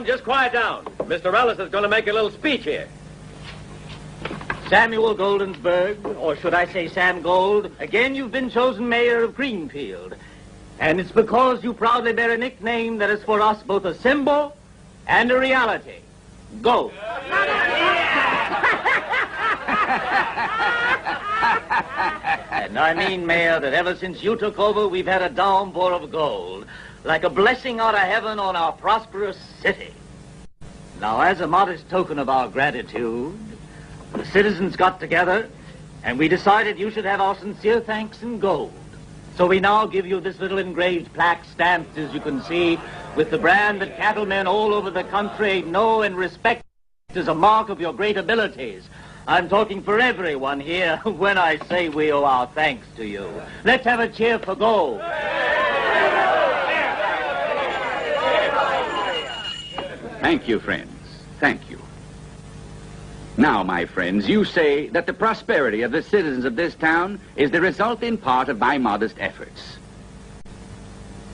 Just quiet down. Mr. Ellis is going to make a little speech here. Samuel Goldensberg, or should I say Sam Gold, again you've been chosen mayor of Greenfield. And it's because you proudly bear a nickname that is for us both a symbol and a reality. Gold. And I mean, Mayor, that ever since you took over, we've had a downpour of gold, like a blessing out of heaven on our prosperous city. Now, as a modest token of our gratitude, the citizens got together, and we decided you should have our sincere thanks in gold. So we now give you this little engraved plaque stamped, as you can see, with the brand that cattlemen all over the country know and respect as a mark of your great abilities. I'm talking for everyone here when I say we owe our thanks to you. Let's have a cheer for gold. Thank you, friends. Thank you. Now, my friends, you say that the prosperity of the citizens of this town is the result in part of my modest efforts.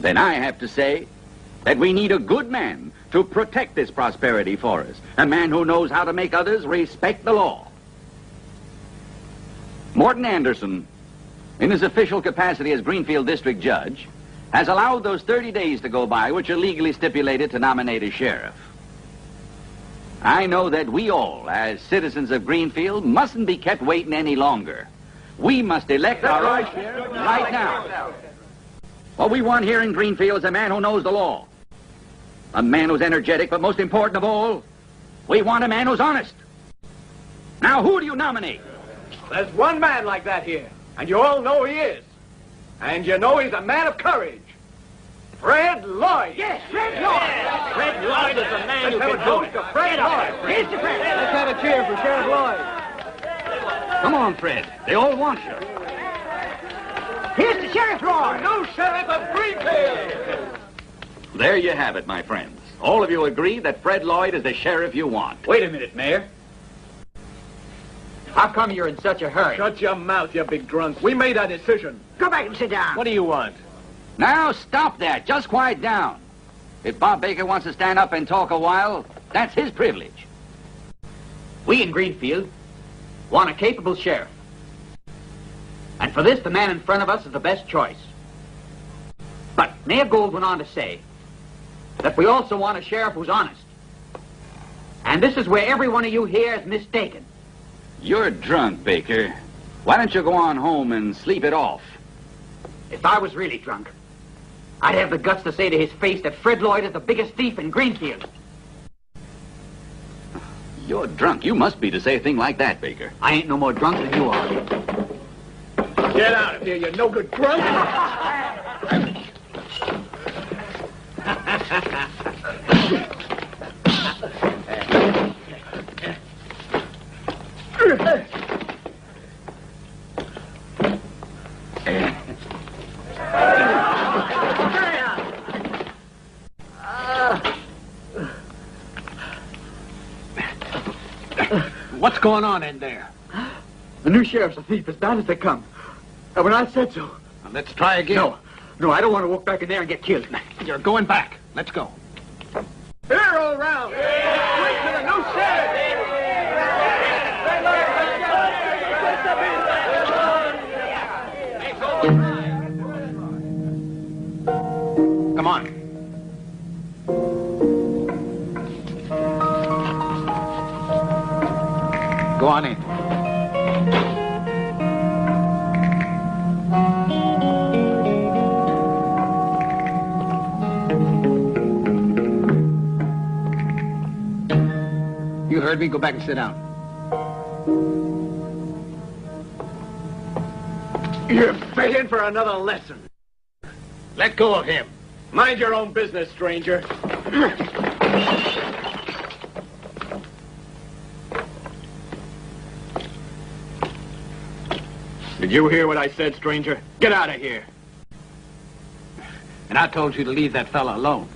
Then I have to say that we need a good man to protect this prosperity for us, a man who knows how to make others respect the law. Morton Anderson, in his official capacity as Greenfield District Judge, has allowed those 30 days to go by which are legally stipulated to nominate a sheriff. I know that we all, as citizens of Greenfield, mustn't be kept waiting any longer. We must elect our own sheriff right now. What we want here in Greenfield is a man who knows the law. A man who's energetic, but most important of all, we want a man who's honest. Now, who do you nominate? There's one man like that here, and you all know he is. And you know he's a man of courage. Fred Lloyd. Yes, Fred Lloyd. Fred Lloyd is the man who can do it. Fred Lloyd. Here's to Fred. Let's have a cheer for Sheriff Lloyd. Come on, Fred. They all want you. Here's to Sheriff Lloyd. New sheriff of Greenfield. There you have it, my friends. All of you agree that Fred Lloyd is the sheriff you want. Wait a minute, Mayor. How come you're in such a hurry? Shut your mouth, you big drunk. We made our decision. Go back and sit down. What do you want? Now, stop that. Just quiet down. If Bob Baker wants to stand up and talk a while, that's his privilege. We in Greenfield want a capable sheriff. And for this, the man in front of us is the best choice. But Mayor Gold went on to say that we also want a sheriff who's honest. And this is where every one of you here is mistaken. You're drunk, Baker. Why don't you go on home and sleep it off? If I was really drunk, I'd have the guts to say to his face that Fred Lloyd is the biggest thief in Greenfield. You're drunk. You must be to say a thing like that, Baker. I ain't no more drunk than you are. Get out of here, you no-good drunk! What's going on in there? The new sheriff's a thief as bad as they come. And when I said so... Now, let's try again. No, I don't want to walk back in there and get killed. You're going back. Let's go. Here, all round! Straight to the new Come on. Go on in. You heard me. Go back and sit down. You're begging for another lesson. Let go of him. Mind your own business, stranger. Did you hear what I said, stranger? Get out of here. And I told you to leave that fella alone.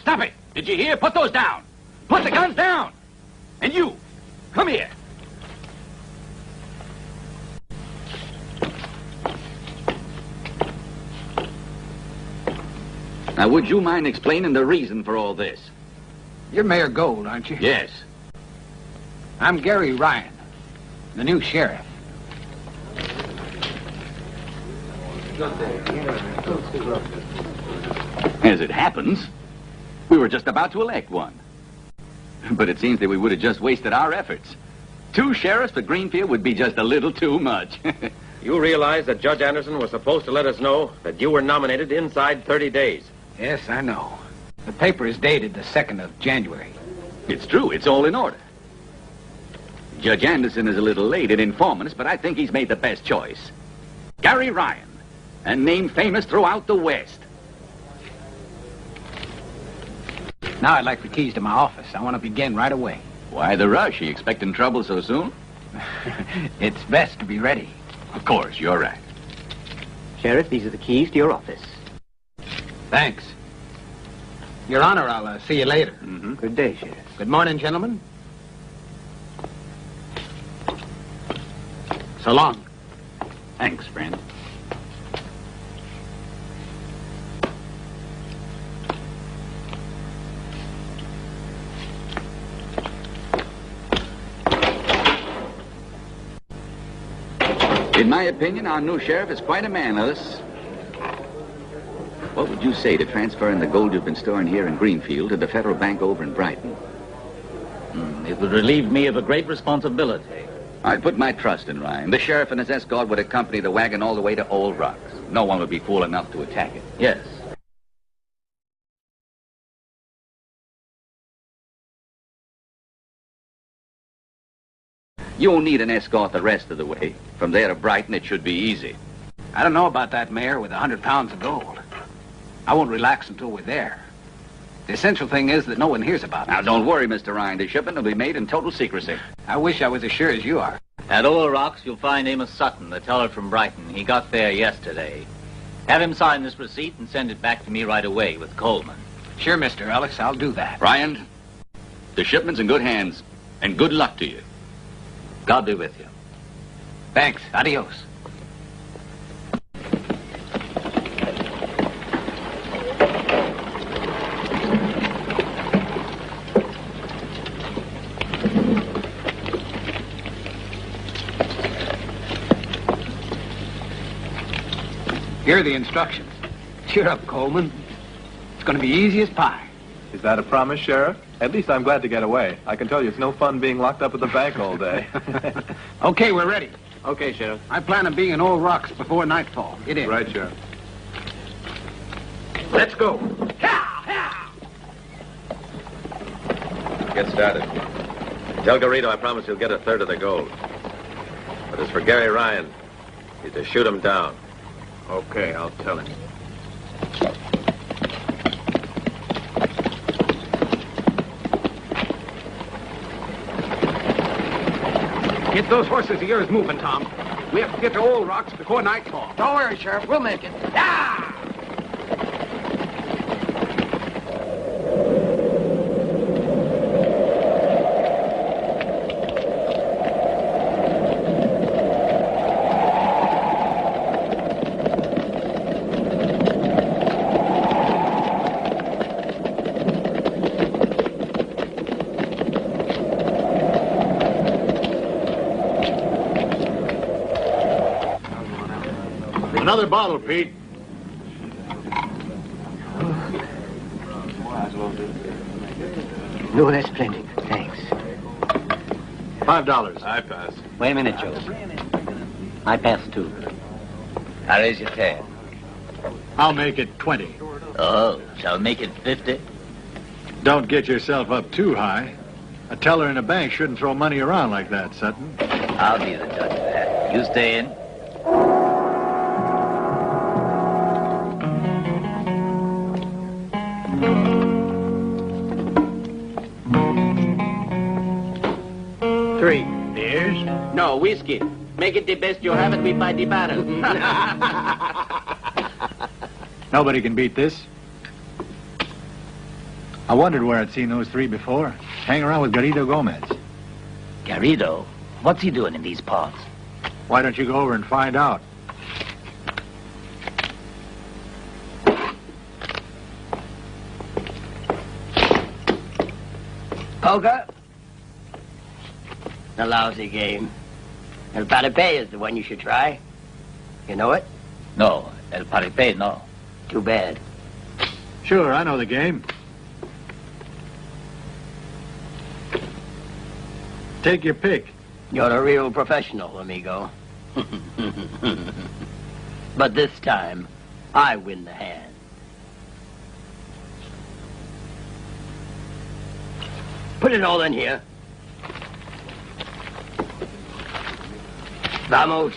Stop it! Did you hear? Put those down. Put the guns down. And you, come here. Now, would you mind explaining the reason for all this? You're Mayor Gold, aren't you? Yes. I'm Gary Ryan, the new sheriff. As it happens, we were just about to elect one. But it seems that we would have just wasted our efforts. 2 sheriffs for Greenfield would be just a little too much. You realize that Judge Anderson was supposed to let us know that you were nominated inside 30 days. Yes, I know. The paper is dated the 2nd of January. It's true. It's all in order. Judge Anderson is a little late in informing us, but I think he's made the best choice. Gary Ryan, a name famous throughout the West. Now I'd like the keys to my office. I want to begin right away. Why the rush? Are you expecting trouble so soon? It's best to be ready. Of course, you're right. Sheriff, these are the keys to your office. Thanks. Your Honor, I'll see you later. Mm-hmm. Good day, Sheriff. Good morning, gentlemen. So long. Thanks, friend. In my opinion, our new sheriff is quite a man, Ellis. What would you say to transferring the gold you've been storing here in Greenfield to the Federal Bank over in Brighton? It would relieve me of a great responsibility. I'd put my trust in Ryan. The sheriff and his escort would accompany the wagon all the way to Old Rocks. No one would be fool enough to attack it. Yes. You'll need an escort the rest of the way. From there to Brighton, it should be easy. I don't know about that, Mayor, with 100 pounds of gold. I won't relax until we're there. The essential thing is that no one hears about it. Now, don't worry, Mr. Ryan. The shipment will be made in total secrecy. I wish I was as sure as you are. At Old Rocks, you'll find Amos Sutton, the teller from Brighton. He got there yesterday. Have him sign this receipt and send it back to me right away with Coleman. Sure, Mr. Ellis, I'll do that. Ryan, the shipment's in good hands, and good luck to you. God be with you. Thanks. Adios. Here are the instructions. Cheer up, Coleman. It's going to be easy as pie. Is that a promise, Sheriff? At least I'm glad to get away. I can tell you it's no fun being locked up at the bank all day. Okay, we're ready. Okay, Sheriff. I plan on being in Old Rocks before nightfall. Get in. Right, Sheriff. Let's go. Get started. Tell Garrido I promise he'll get a third of the gold. But as for Gary Ryan, he's to shoot him down. Okay, I'll tell him. Get those horses of yours moving, Tom. We have to get to Old Rocks before nightfall. Don't worry, Sheriff. We'll make it. Ah! Another bottle, Pete. No, that's plenty. Thanks. $5. I pass. Wait a minute, Joe. I pass too. How is your ten? I'll make it 20. Oh, shall we make it 50? Don't get yourself up too high. A teller in a bank shouldn't throw money around like that, Sutton. I'll be the judge of that. You stay in. Three. Beers? No, whiskey. Make it the best you have it, we buy the barrel. Nobody can beat this. I wondered where I'd seen those three before. Hang around with Garrido Gomez. Garrido? What's he doing in these parts? Why don't you go over and find out? Poker? A lousy game. El Paripé is the one you should try. You know it? No, El Paripé, no. Too bad. Sure, I know the game. Take your pick. You're a real professional, amigo. But this time, I win the hand. Put it all in here. Vamos.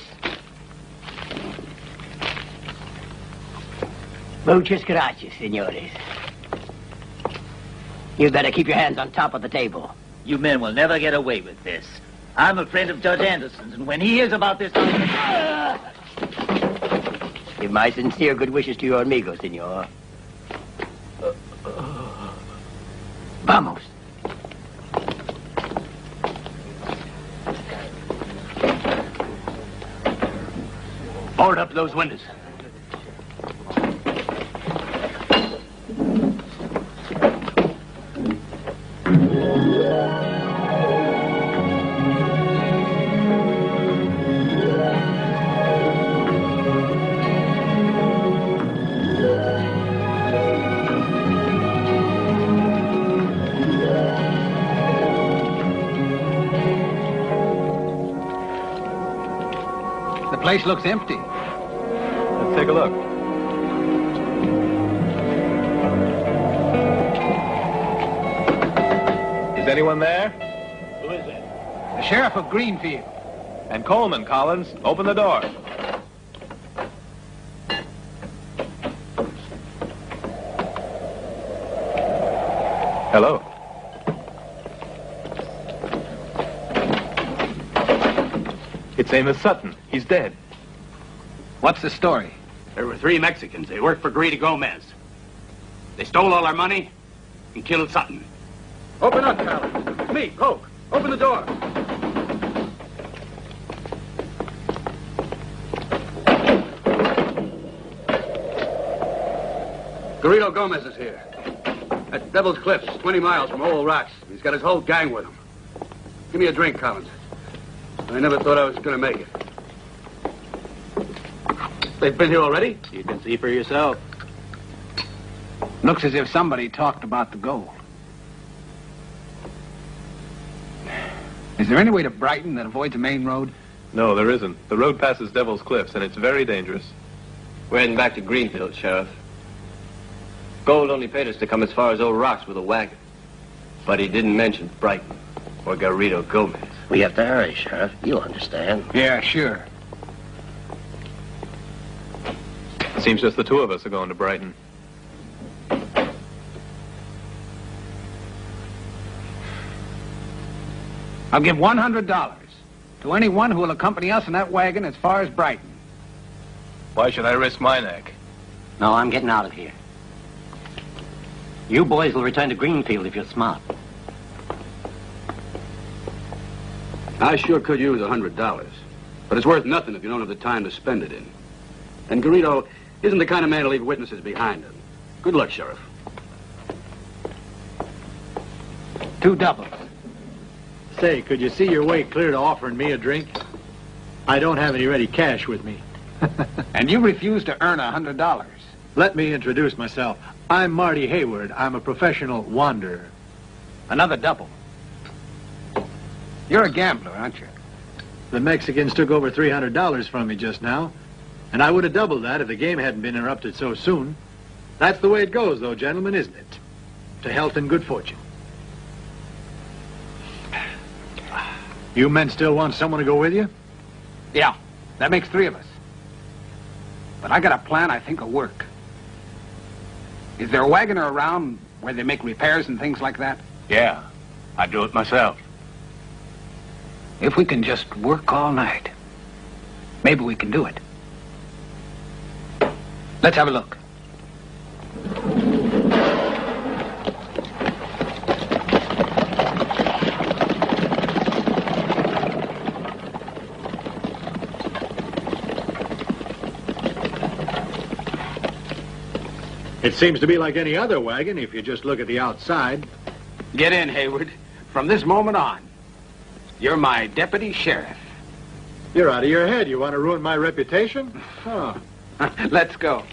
Muchas gracias, senores. You better keep your hands on top of the table. You men will never get away with this. I'm a friend of Judge Anderson's, and when he hears about this... Give my sincere good wishes to your amigo, senor. Vamos. Board up those windows. The place looks empty. Let's take a look. Is anyone there? Who is it? The sheriff of Greenfield. And Coleman, Collins. Open the door. Hello. It's Amos Sutton. He's dead. What's the story? There were 3 Mexicans. They worked for Garrido Gomez. They stole all our money and killed Sutton. Open up, Collins. It's me, Poke. Open the door. Garrido Gomez is here. At Devil's Cliffs, 20 miles from Old Rocks. He's got his whole gang with him. Give me a drink, Collins. I never thought I was going to make it. They've been here already? You can see for yourself. Looks as if somebody talked about the gold. Is there any way to Brighton that avoids the main road? No, there isn't. The road passes Devil's Cliffs, and it's very dangerous. We're heading back to Greenfield, Sheriff. Gold only paid us to come as far as Old Rocks with a wagon. But he didn't mention Brighton or Garrido Gomez. We have to hurry, Sheriff. You understand. Yeah, sure. Seems just the two of us are going to Brighton. I'll give $100 to anyone who will accompany us in that wagon as far as Brighton. Why should I risk my neck? No, I'm getting out of here. You boys will return to Greenfield if you're smart. I sure could use $100. But it's worth nothing if you don't have the time to spend it in. And Garrido isn't the kind of man to leave witnesses behind him. Good luck, Sheriff. 2 doubles. Say, could you see your way clear to offering me a drink? I don't have any ready cash with me. And you refuse to earn $100. Let me introduce myself. I'm Marty Hayward. I'm a professional wanderer. Another double. You're a gambler, aren't you? The Mexicans took over $300 from me just now, and I would have doubled that if the game hadn't been interrupted so soon. That's the way it goes, though, gentlemen, isn't it? To health and good fortune. You men still want someone to go with you? Yeah, that makes 3 of us. But I got a plan I think will work. Is there a wagoner around where they make repairs and things like that? Yeah, I do it myself. If we can just work all night, maybe we can do it. Let's have a look. It seems to be like any other wagon if you just look at the outside. Get in, Hayward. From this moment on, you're my deputy sheriff. You're out of your head. You want to ruin my reputation? Oh. Let's go.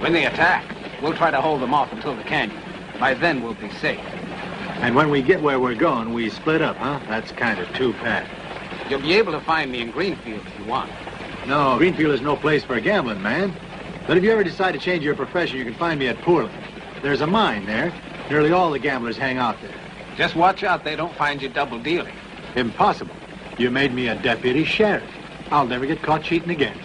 When they attack, we'll try to hold them off until the canyon. By then, we'll be safe. And when we get where we're going, we split up, huh? That's kind of two-pack. You'll be able to find me in Greenfield if you want. No, Greenfield is no place for gambling, man. But if you ever decide to change your profession, you can find me at Poorland. There's a mine there. Nearly all the gamblers hang out there. Just watch out they don't find you double-dealing. Impossible. You made me a deputy sheriff. I'll never get caught cheating again.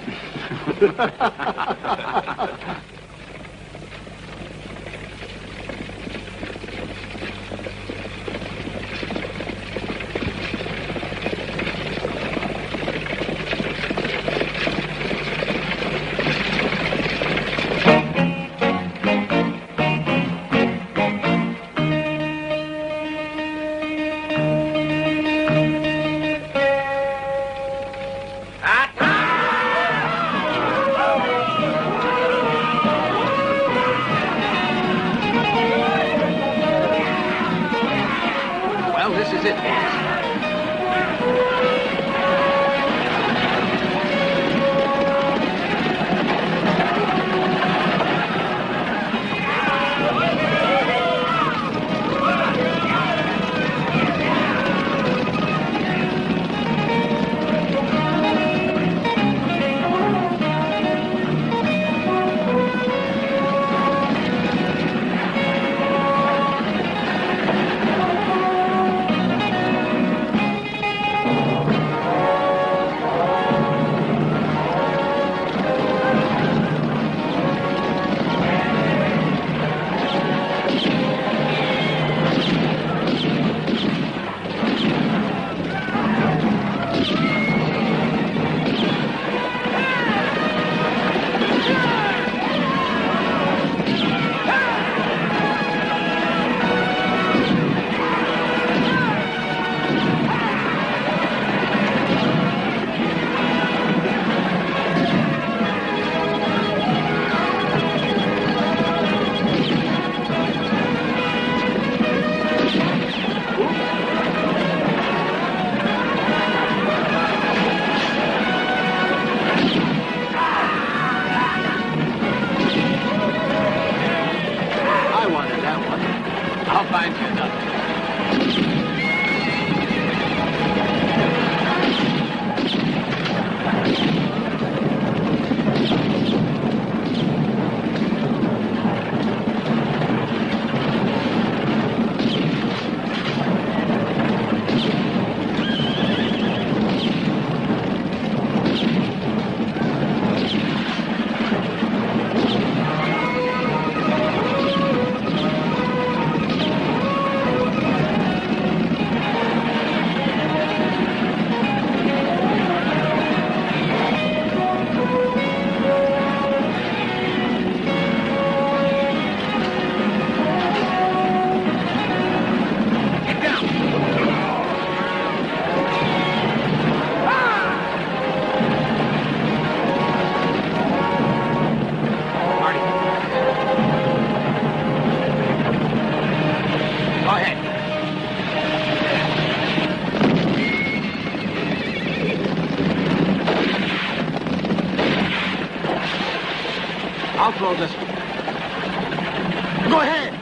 I'll throw this one. Go ahead.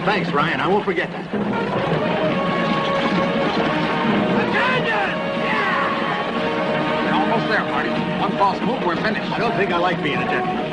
Thanks, Ryan. I won't forget that. We're almost there, Marty. One false move, we're finished. I don't think I like being a deputy.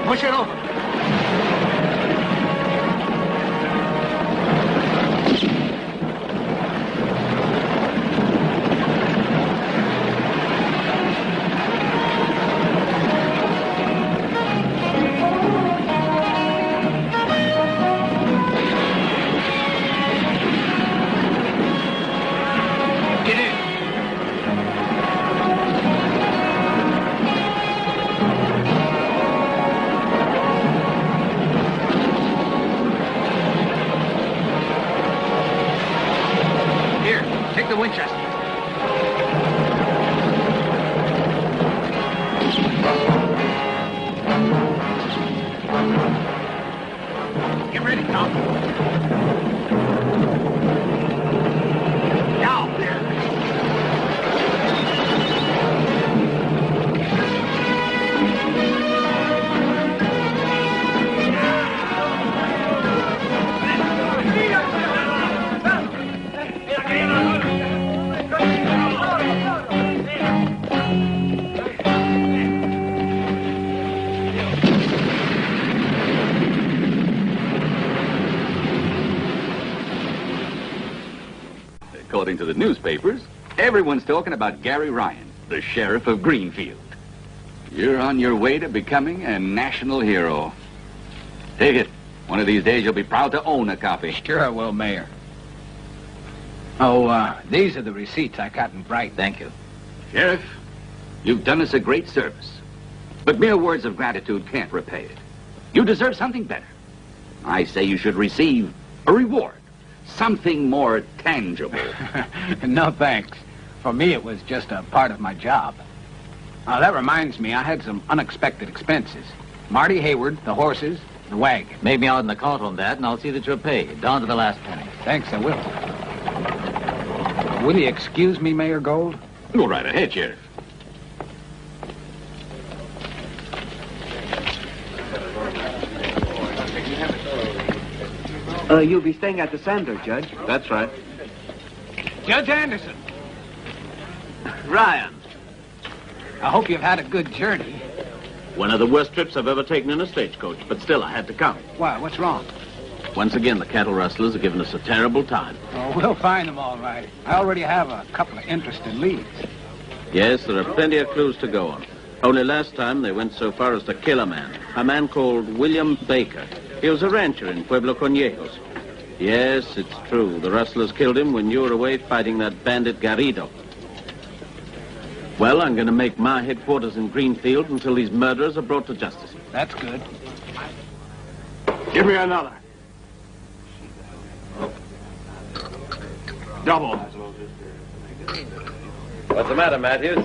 Push it over. According to the newspapers, everyone's talking about Gary Ryan, the sheriff of Greenfield. You're on your way to becoming a national hero. Take it. One of these days you'll be proud to own a copy. Sure I will, Mayor. Oh, these are the receipts I got in Bright. Thank you. Sheriff, you've done us a great service. But mere words of gratitude can't repay it. You deserve something better. I say you should receive a reward. Something more tangible. No, thanks. For me, it was just a part of my job. That reminds me, I had some unexpected expenses. Marty Hayward, the horses, the wagon. Make me out an account on that, and I'll see that you're paid, down to the last penny. Thanks, I will. Will you excuse me, Mayor Gold? Go right ahead, Sheriff. You'll be staying at the Sandler, Judge. That's right. Judge Anderson. Ryan. I hope you've had a good journey. One of the worst trips I've ever taken in a stagecoach, but still I had to come. Why, what's wrong? Once again, the cattle rustlers have given us a terrible time. Oh, we'll find them all right. I already have a couple of interesting leads. Yes, there are plenty of clues to go on. Only last time they went so far as to kill a man called William Baker. He was a rancher in Pueblo Conejos. Yes, it's true. The rustlers killed him when you were away fighting that bandit Garrido. Well, I'm going to make my headquarters in Greenfield until these murderers are brought to justice. That's good. Give me another. Double. What's the matter, Matthews?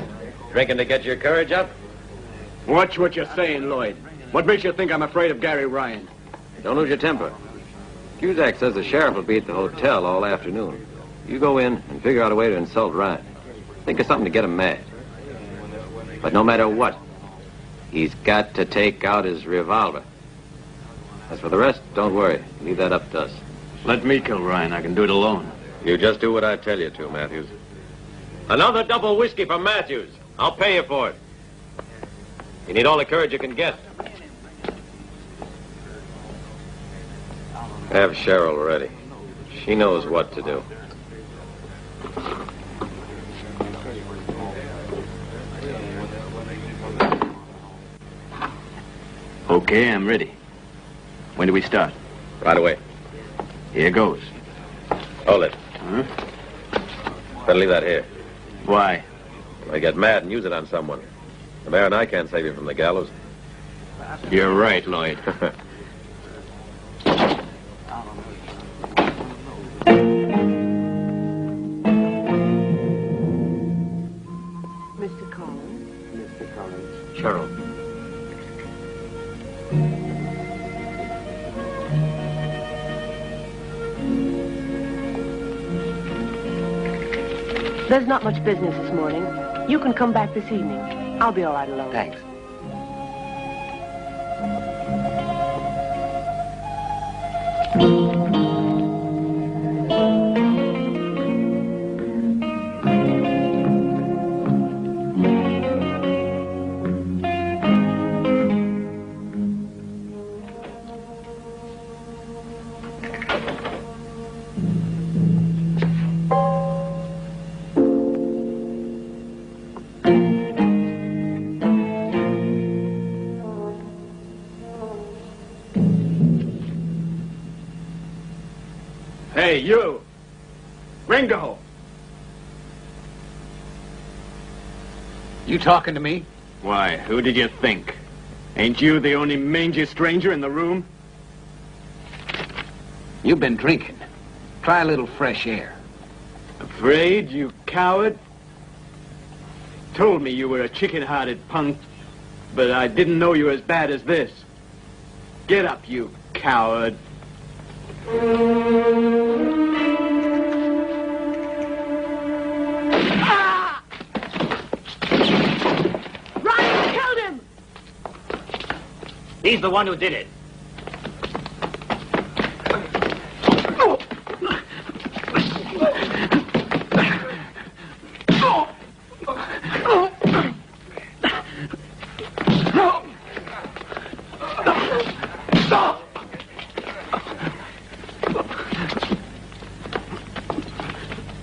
Drinking to get your courage up? Watch what you're saying, Lloyd. What makes you think I'm afraid of Gary Ryan? Don't lose your temper. Cusack says the sheriff will be at the hotel all afternoon. You go in and figure out a way to insult Ryan. Think of something to get him mad. But no matter what, he's got to take out his revolver. As for the rest, don't worry. Leave that up to us. Let me kill Ryan. I can do it alone. You just do what I tell you to, Matthews. Another double whiskey for Matthews. I'll pay you for it. You need all the courage you can get. Have Cheryl ready. She knows what to do. Okay, I'm ready. When do we start? Right away. Here goes. Hold it. Huh? Better leave that here. Why? I get mad and use it on someone. The mayor and I can't save you from the gallows. You're right, Lloyd. Mr. Collins? Mr. Collins. Cheryl. There's not much business this morning. You can come back this evening. I'll be all right alone. Thanks. Hey, you! Ringo! You talking to me? Why, who did you think? Ain't you the only mangy stranger in the room? You've been drinking. Try a little fresh air. Afraid, you coward? Told me you were a chicken-hearted punk, but I didn't know you were as bad as this. Get up, you coward. Ah! Ryan killed him! He's the one who did it.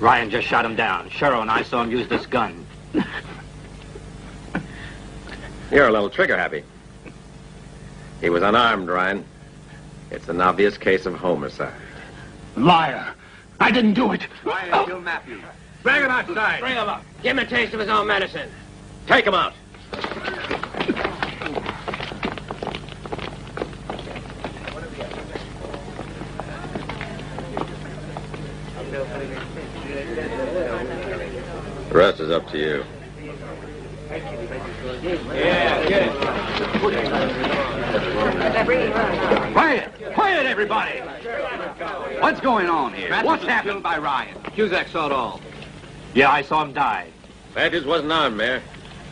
Ryan just shot him down. Cheryl and I saw him use this gun. You're a little trigger-happy. He was unarmed, Ryan. It's an obvious case of homicide. Liar! I didn't do it! Ryan killed Matthews. Bring him outside. Bring him up. Give him a taste of his own medicine. Take him out. The rest is up to you. Yeah, get it. Quiet! Quiet, everybody! What's going on here? What's happened by Ryan? Cusack saw it all. Yeah, I saw him die. Matthews wasn't armed, Mayor.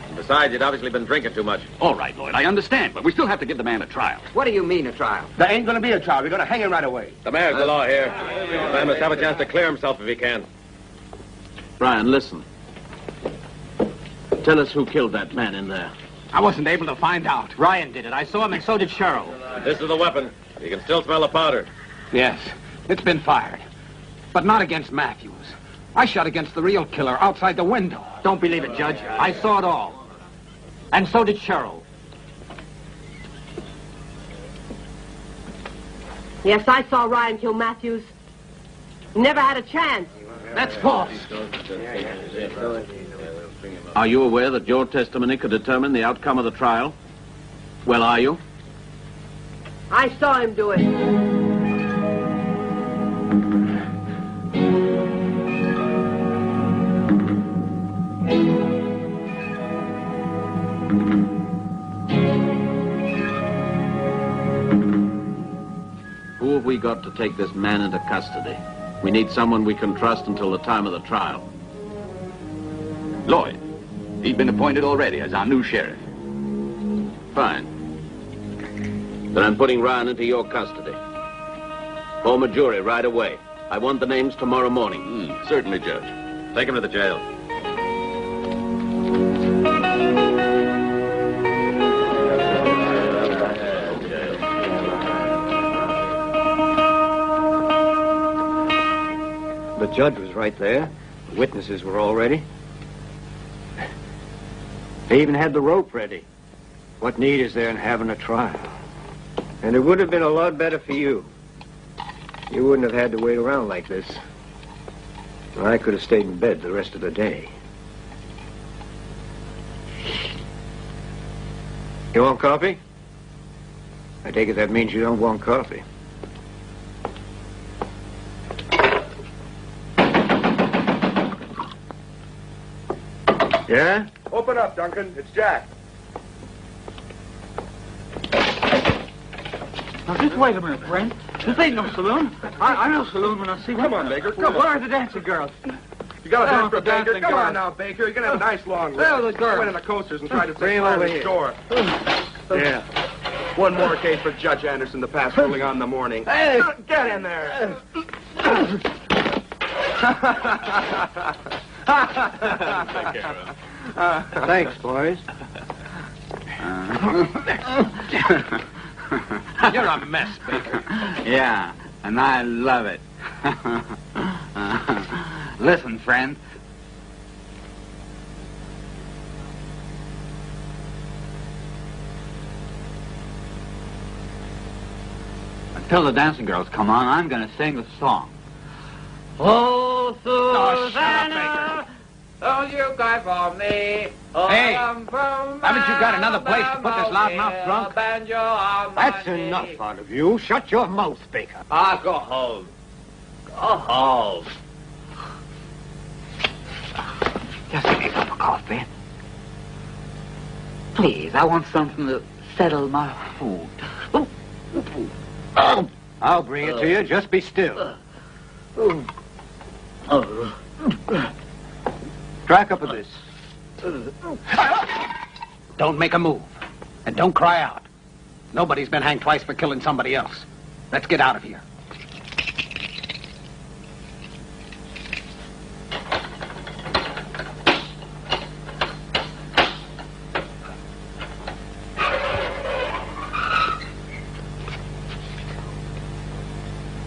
And besides, he'd obviously been drinking too much. All right, Lloyd, I understand, but we still have to give the man a trial. What do you mean, a trial? There ain't gonna be a trial. We're gonna hang him right away. The mayor's the law here. The man must have a chance to clear himself if he can. Brian, listen. Tell us who killed that man in there. I wasn't able to find out. Ryan did it. I saw him, and so did Cheryl. This is the weapon. You can still smell the powder. Yes, it's been fired. But not against Matthews. I shot against the real killer outside the window. Don't believe it, Judge. I saw it all. And so did Cheryl. Yes, I saw Ryan kill Matthews. He never had a chance. That's false. Are you aware that your testimony could determine the outcome of the trial? Well, are you? I saw him do it. we got to take this man into custody. We need someone we can trust until the time of the trial. Lloyd. He's been appointed already as our new sheriff. Fine. Then I'm putting Ryan into your custody. Form a jury right away. I want the names tomorrow morning. Certainly, Judge. Take him to the jail. The judge was right there. The witnesses were all ready. They even had the rope ready. What need is there in having a trial? And it would have been a lot better for you. You wouldn't have had to wait around like this. I could have stayed in bed the rest of the day. You want coffee? I take it that means you don't want coffee. Yeah? Open up, Duncan. It's Jack. Now, just wait a minute, friend. This ain't no saloon. I know saloon when I see one. Come on, Baker. Come on. Where are the dancing girls? You got a Oh, dance for the Baker. dancing Come on girls. now, Baker. You're going to have a nice long Where are rest. the girls? I went in the coasters and tried to Bring take 'em fire over in the here. store. Yeah. One more case for Judge Anderson to pass ruling on in the morning. Hey! Get in there. Thanks, boys. You're a mess, Baker. Yeah, and I love it. Listen, friend. Until the dancing girls come on, I'm going to sing the song. Oh, Susanna, oh, you cry for me. Oh, Hey, haven't you got another place to put this loudmouth drunk? That's enough out of you. Shut your mouth, Baker. Go home. Go home. Just give me a cup of coffee. Please, I want something to settle my food. I'll bring it to you. Just be still. Try a cup of this. Don't make a move. And don't cry out. Nobody's been hanged twice for killing somebody else. Let's get out of here.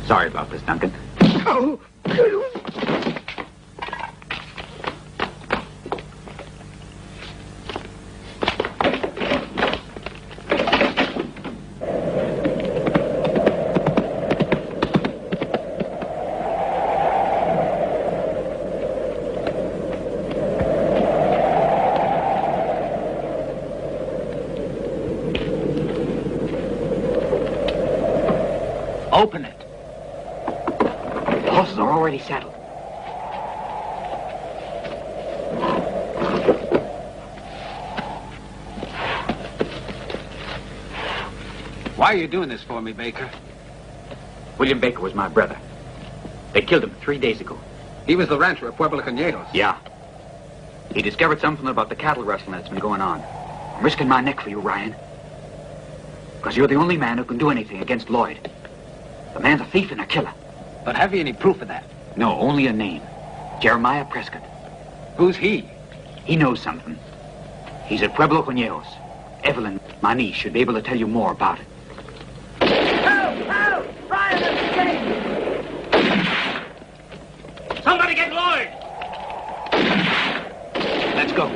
Sorry about this, Duncan. Open it. The horses are already saddled. Why are you doing this for me, Baker? William Baker was my brother. They killed him 3 days ago. He was the rancher of Pueblo Cañeros. Yeah. He discovered something about the cattle rustling that's been going on. I'm risking my neck for you, Ryan. Because you're the only man who can do anything against Lloyd. The man's a thief and a killer. But have you any proof of that? No, only a name. Jeremiah Prescott. Who's he? He knows something. He's at Pueblo Cañeros. Evelyn, my niece, should be able to tell you more about it. Help! Ryan escaped! Somebody get Lloyd! Let's go.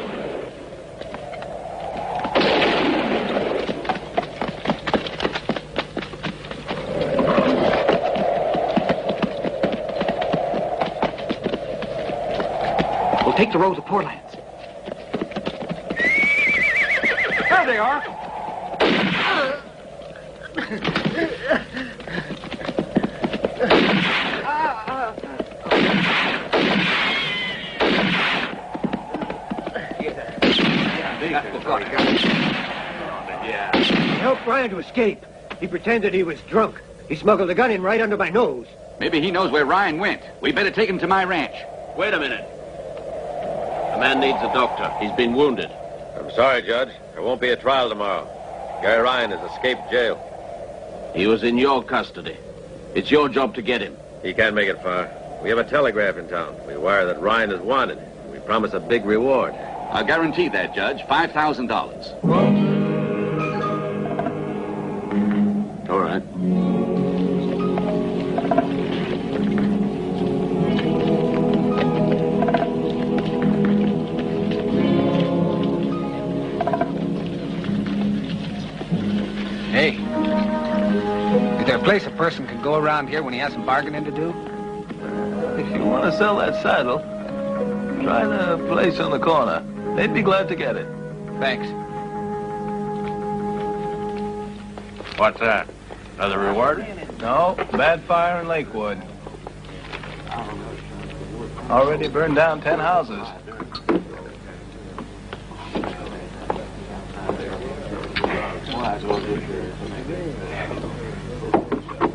We'll take the road to Port Lands. There they are. Help Ryan to escape. He pretended he was drunk. He smuggled a gun in right under my nose. Maybe he knows where Ryan went. We better take him to my ranch. Wait a minute. The man needs a doctor. He's been wounded. I'm sorry, Judge. There won't be a trial tomorrow. Gary Ryan has escaped jail. He was in your custody. It's your job to get him. He can't make it far. We have a telegraph in town. We wire that Ryan is wanted. We promise a big reward. I'll guarantee that, Judge. $5,000. All right. Hey, is there a place a person can go around here when he has some bargaining to do? If you want to sell that saddle, try the place on the corner. They'd be glad to get it. Thanks. What's that? Another reward? No, bad fire in Lakewood. Already burned down 10 houses.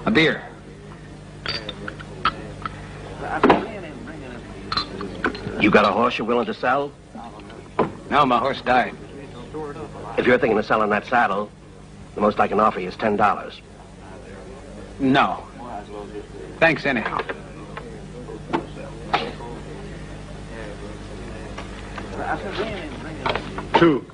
A beer. You got a horse you're willing to sell? No, my horse died. If you're thinking of selling that saddle, the most I can offer you is $10. No. Thanks anyhow. Two.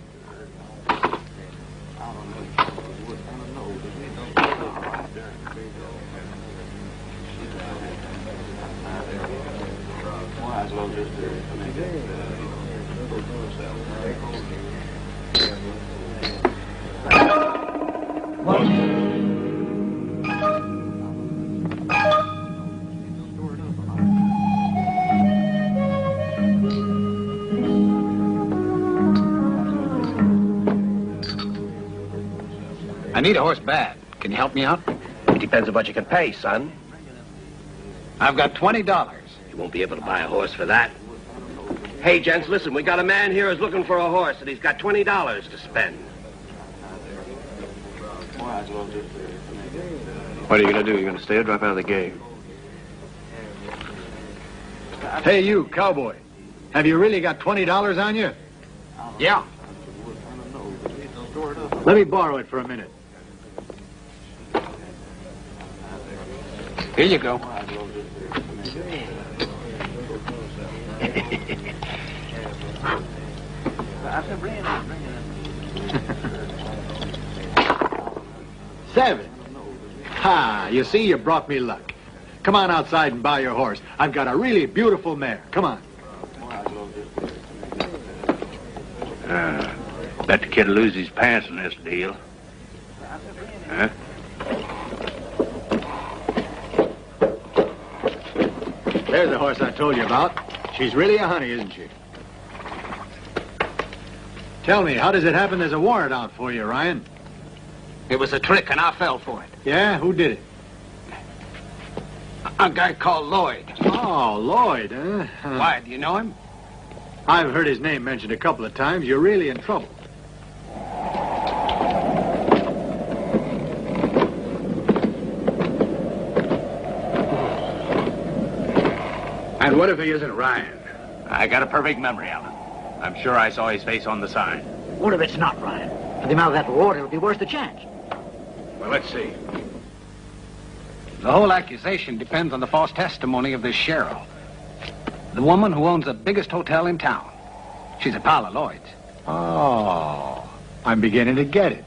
I need a horse bad. Can you help me out? It depends on what you can pay, son. I've got $20. You won't be able to buy a horse for that. Hey, gents, listen, we got a man here who's looking for a horse, and he's got $20 to spend. What are you going to do? You going to stay or drop out of the game? Hey, you, cowboy. Have you really got $20 on you? Yeah. Let me borrow it for a minute. Here you go. $7. Ha, you see, you brought me luck. Come on outside and buy your horse. I've got a really beautiful mare. Come on. Bet the kid will lose his pants in this deal. Huh? There's the horse I told you about. She's really a honey, isn't she? Tell me, how does it happen there's a warrant out for you, Ryan? It was a trick, and I fell for it. Yeah? Who did it? A guy called Lloyd. Oh, Lloyd, huh? Why, do you know him? I've heard his name mentioned a couple of times. You're really in trouble. And what if he isn't Ryan? I got a perfect memory of him. I'm sure I saw his face on the sign. What if it's not Ryan? For the amount of that reward, it'll be worth the chance. Well, let's see. The whole accusation depends on the false testimony of this sheriff. The woman who owns the biggest hotel in town. She's a pal of Lloyd's. Oh, I'm beginning to get it.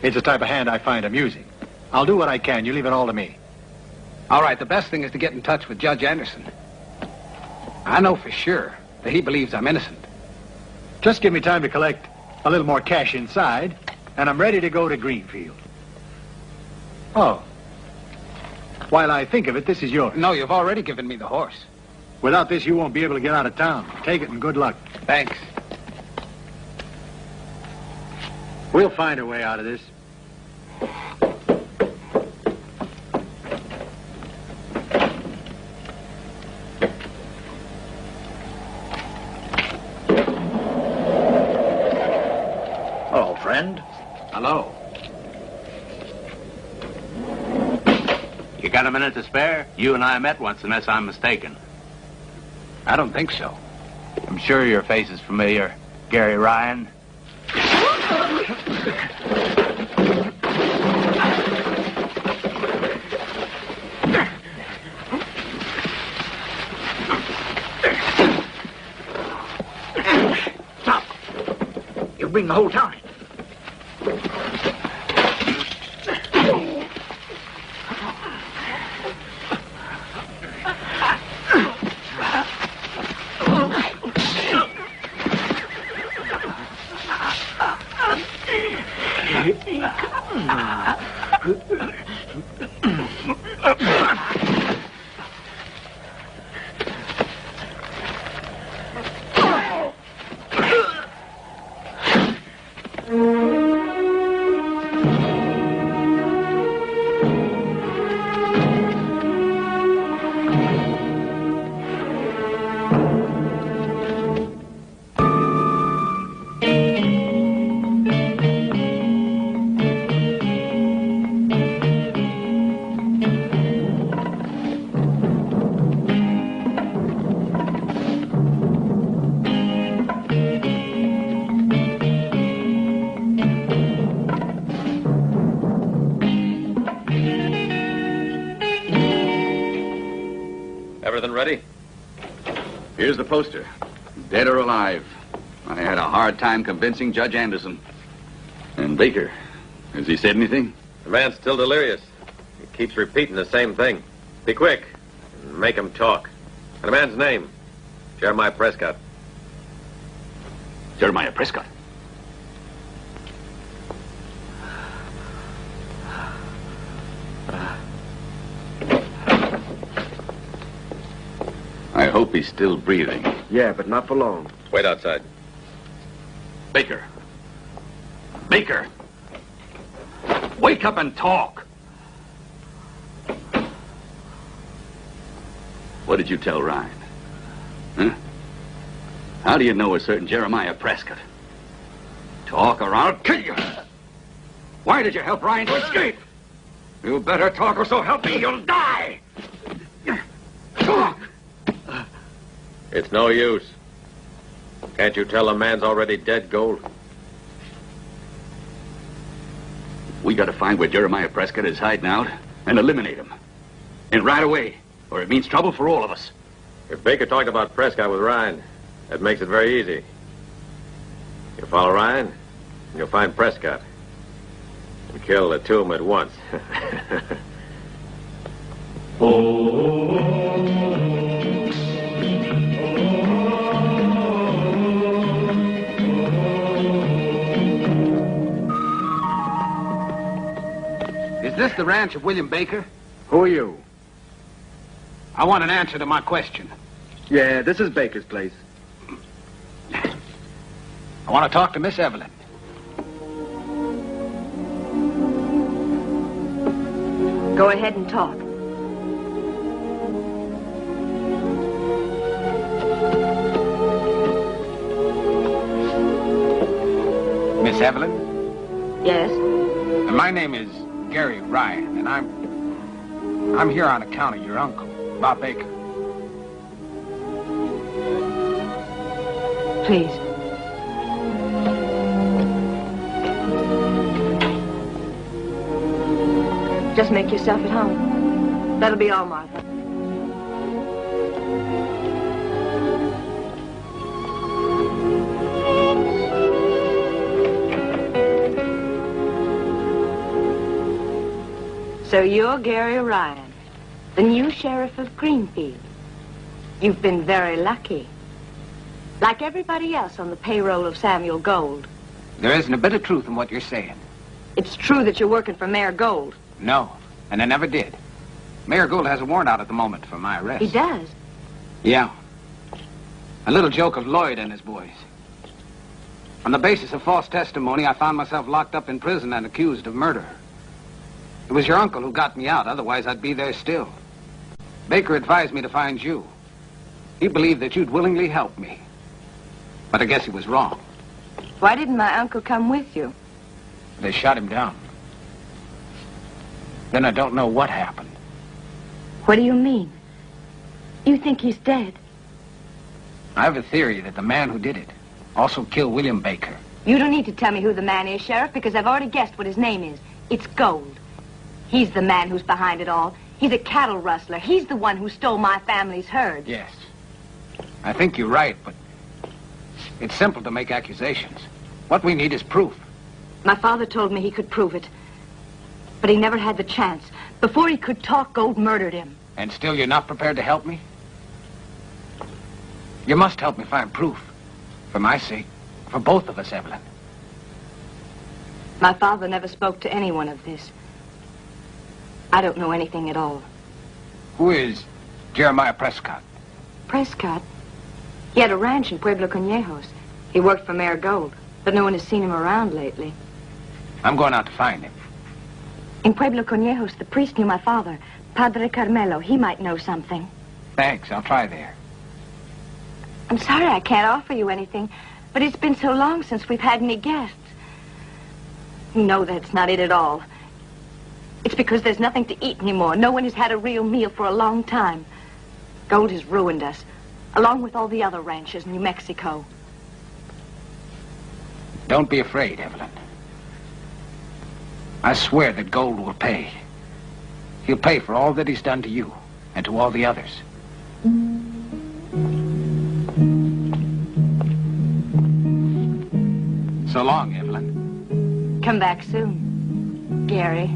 It's the type of hand I find amusing. I'll do what I can. You leave it all to me. All right, the best thing is to get in touch with Judge Anderson. I know for sure that he believes I'm innocent. Just give me time to collect a little more cash inside, and I'm ready to go to Greenfield. Oh. While I think of it, this is yours. No, you've already given me the horse. Without this, you won't be able to get out of town. Take it and good luck. Thanks. We'll find a way out of this. Hello, friend. Hello. Got a minute to spare? You and I met once, unless I'm mistaken. I don't think so. I'm sure your face is familiar. Gary Ryan. Stop! You'll bring the whole town in. Everything ready? Here's the poster. Dead or alive. I had a hard time convincing Judge Anderson. And Baker, has he said anything? The man's still delirious. He keeps repeating the same thing. Be quick. And make him talk. And the man's name? Jeremiah Prescott. Jeremiah Prescott? I hope he's still breathing. Yeah, but not for long. Wait outside. Baker. Baker! Wake up and talk! What did you tell Ryan? Huh? How do you know a certain Jeremiah Prescott? Talk or I'll kill you! Why did you help Ryan to escape? You better talk or so help me, you'll die! Talk! It's no use. Can't you tell a man's already dead, Gold? We gotta find where Jeremiah Prescott is hiding out and eliminate him. And right away, or it means trouble for all of us. If Baker talked about Prescott with Ryan, that makes it very easy. You follow Ryan, and you'll find Prescott. And kill the two of them at once. Is this the ranch of William Baker? Who are you? I want an answer to my question. Yeah, this is Baker's place. I want to talk to Miss Evelyn. Go ahead and talk. Miss Evelyn? Yes? My name is Gary Ryan, and I'm here on account of your uncle, Bob Baker. Please. Just make yourself at home. That'll be all, Martha. So you're Gary Ryan, the new sheriff of Greenfield. You've been very lucky. Like everybody else on the payroll of Samuel Gold. There isn't a bit of truth in what you're saying. It's true that you're working for Mayor Gold. No, and I never did. Mayor Gold has a warrant out at the moment for my arrest. He does? Yeah. A little joke of Lloyd and his boys. On the basis of false testimony, I found myself locked up in prison and accused of murder. It was your uncle who got me out, otherwise I'd be there still. Baker advised me to find you. He believed that you'd willingly help me. But I guess he was wrong. Why didn't my uncle come with you? They shot him down. Then I don't know what happened. What do you mean? You think he's dead? I have a theory that the man who did it also killed William Baker. You don't need to tell me who the man is, Sheriff, because I've already guessed what his name is. It's Gold. He's the man who's behind it all. He's a cattle rustler. He's the one who stole my family's herd. Yes. I think you're right, but it's simple to make accusations. What we need is proof. My father told me he could prove it. But he never had the chance. Before he could talk, Gold murdered him. And still you're not prepared to help me? You must help me find proof. For my sake. For both of us, Evelyn. My father never spoke to anyone of this. I don't know anything at all. Who is Jeremiah Prescott? Prescott? He had a ranch in Pueblo Conejos. He worked for Mayor Gold, but no one has seen him around lately. I'm going out to find him. In Pueblo Conejos, the priest knew my father, Padre Carmelo. He might know something. Thanks, I'll try there. I'm sorry I can't offer you anything, but it's been so long since we've had any guests. No, that's not it at all. It's because there's nothing to eat anymore. No one has had a real meal for a long time. Gold has ruined us, along with all the other ranches in New Mexico. Don't be afraid, Evelyn. I swear that Gold will pay. He'll pay for all that he's done to you and to all the others. So long, Evelyn. Come back soon, Gary.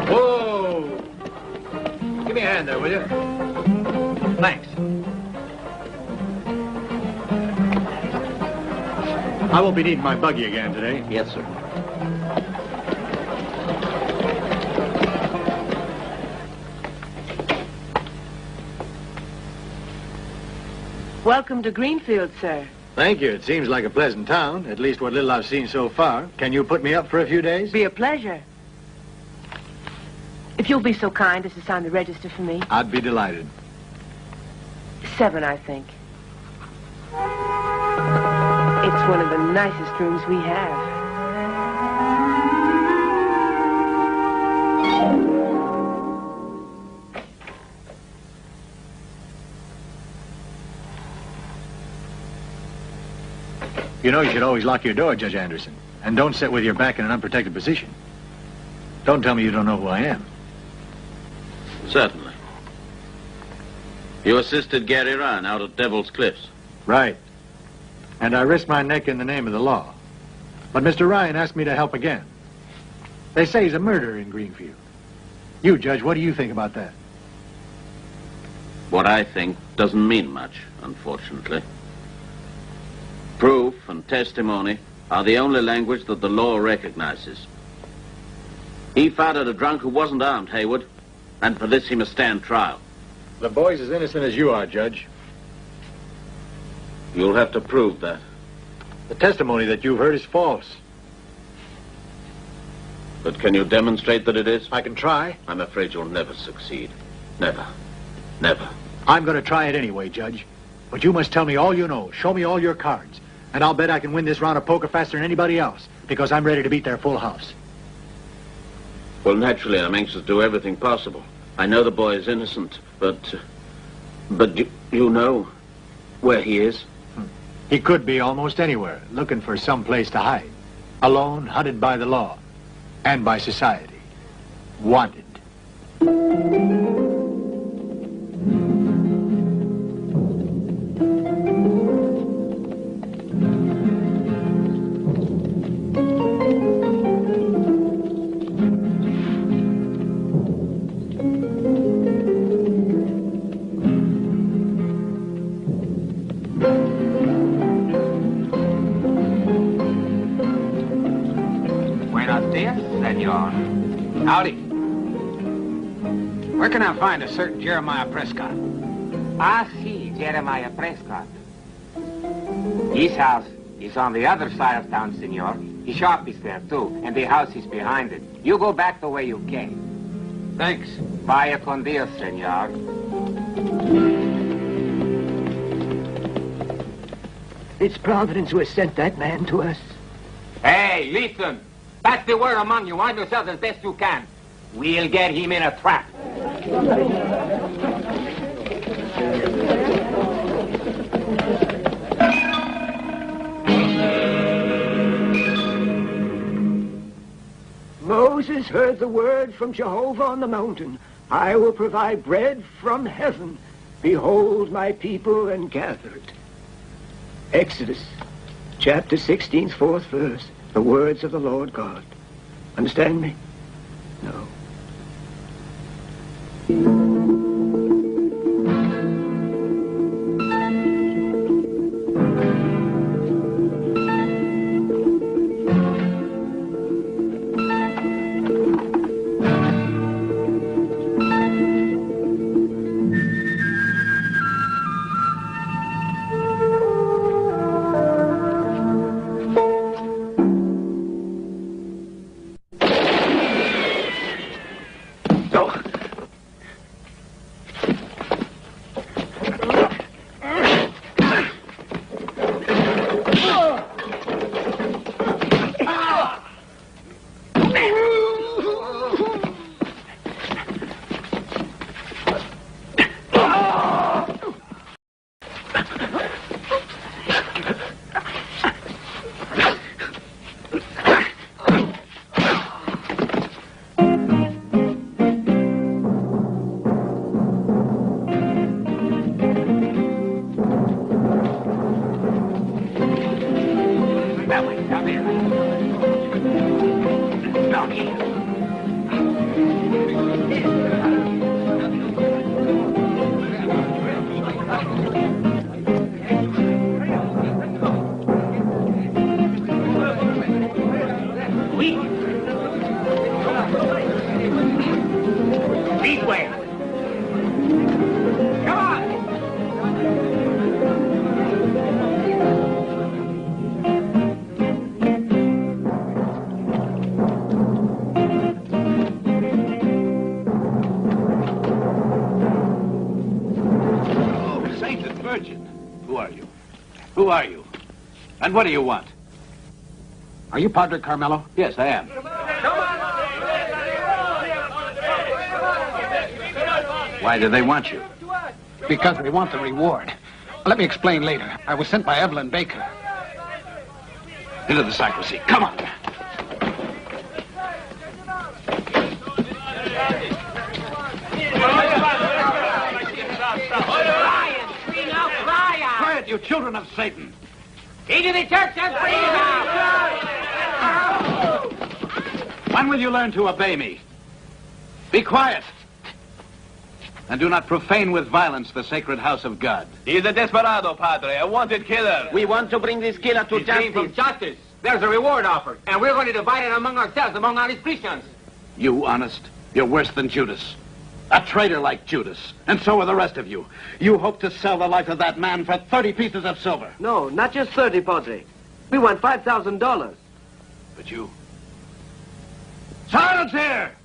Whoa! Give me a hand there, will you? Thanks. I won't be needing my buggy again today. Yes, sir. Welcome to Greenfield, sir. Thank you. It seems like a pleasant town, at least what little I've seen so far. Can you put me up for a few days? Be a pleasure. If you'll be so kind as to sign the register for me. I'd be delighted. 7, I think. It's one of the nicest rooms we have. You know you should always lock your door, Judge Anderson. And don't sit with your back in an unprotected position. Don't tell me you don't know who I am. Certainly. You assisted Gary Ryan out at Devil's Cliffs. Right. And I risked my neck in the name of the law. But Mr. Ryan asked me to help again. They say he's a murderer in Greenfield. You, Judge, what do you think about that? What I think doesn't mean much, unfortunately. Proof and testimony are the only language that the law recognizes. He fired at a drunk who wasn't armed, Haywood, and for this he must stand trial. The boy's as innocent as you are, Judge. You'll have to prove that. The testimony that you've heard is false. But can you demonstrate that it is? I can try. I'm afraid you'll never succeed. Never. Never. I'm going to try it anyway, Judge. But you must tell me all you know. Show me all your cards. And I'll bet I can win this round of poker faster than anybody else, because I'm ready to beat their full house. Well, naturally, I'm anxious to do everything possible. I know the boy is innocent, but you know where he is? He could be almost anywhere, looking for some place to hide. Alone, hunted by the law, and by society. Wanted. Howdy. Where can I find a certain Jeremiah Prescott? Ah, see, Jeremiah Prescott. His house is on the other side of town, senor. His shop is there, too, and the house is behind it. You go back the way you came. Thanks. Vaya con Dios, senor. It's Providence who has sent that man to us. Hey, listen. Pass the word among you. Wind yourselves as best you can. We'll get him in a trap. Moses heard the word from Jehovah on the mountain. I will provide bread from heaven. Behold my people and gathered. Exodus, chapter 16, 4th verse. The words of the Lord God. Understand me? No. Who are you? And what do you want? Are you Padre Carmelo? Yes, I am. Why do they want you? Because they want the reward. Let me explain later. I was sent by Evelyn Baker. Into the sacristy. Come on. Quiet, you children of Satan. Into the church and bring him out! When will you learn to obey me? Be quiet. And do not profane with violence the sacred house of God. He is a desperado, Padre, a wanted killer. We want to bring this killer to justice. From justice. There's a reward offered, and we're going to divide it among ourselves, among honest Christians. You honest? You're worse than Judas. A traitor like Judas. And so are the rest of you. You hope to sell the life of that man for 30 pieces of silver. No, not just 30, Padre. We want $5,000. But you... Silence here!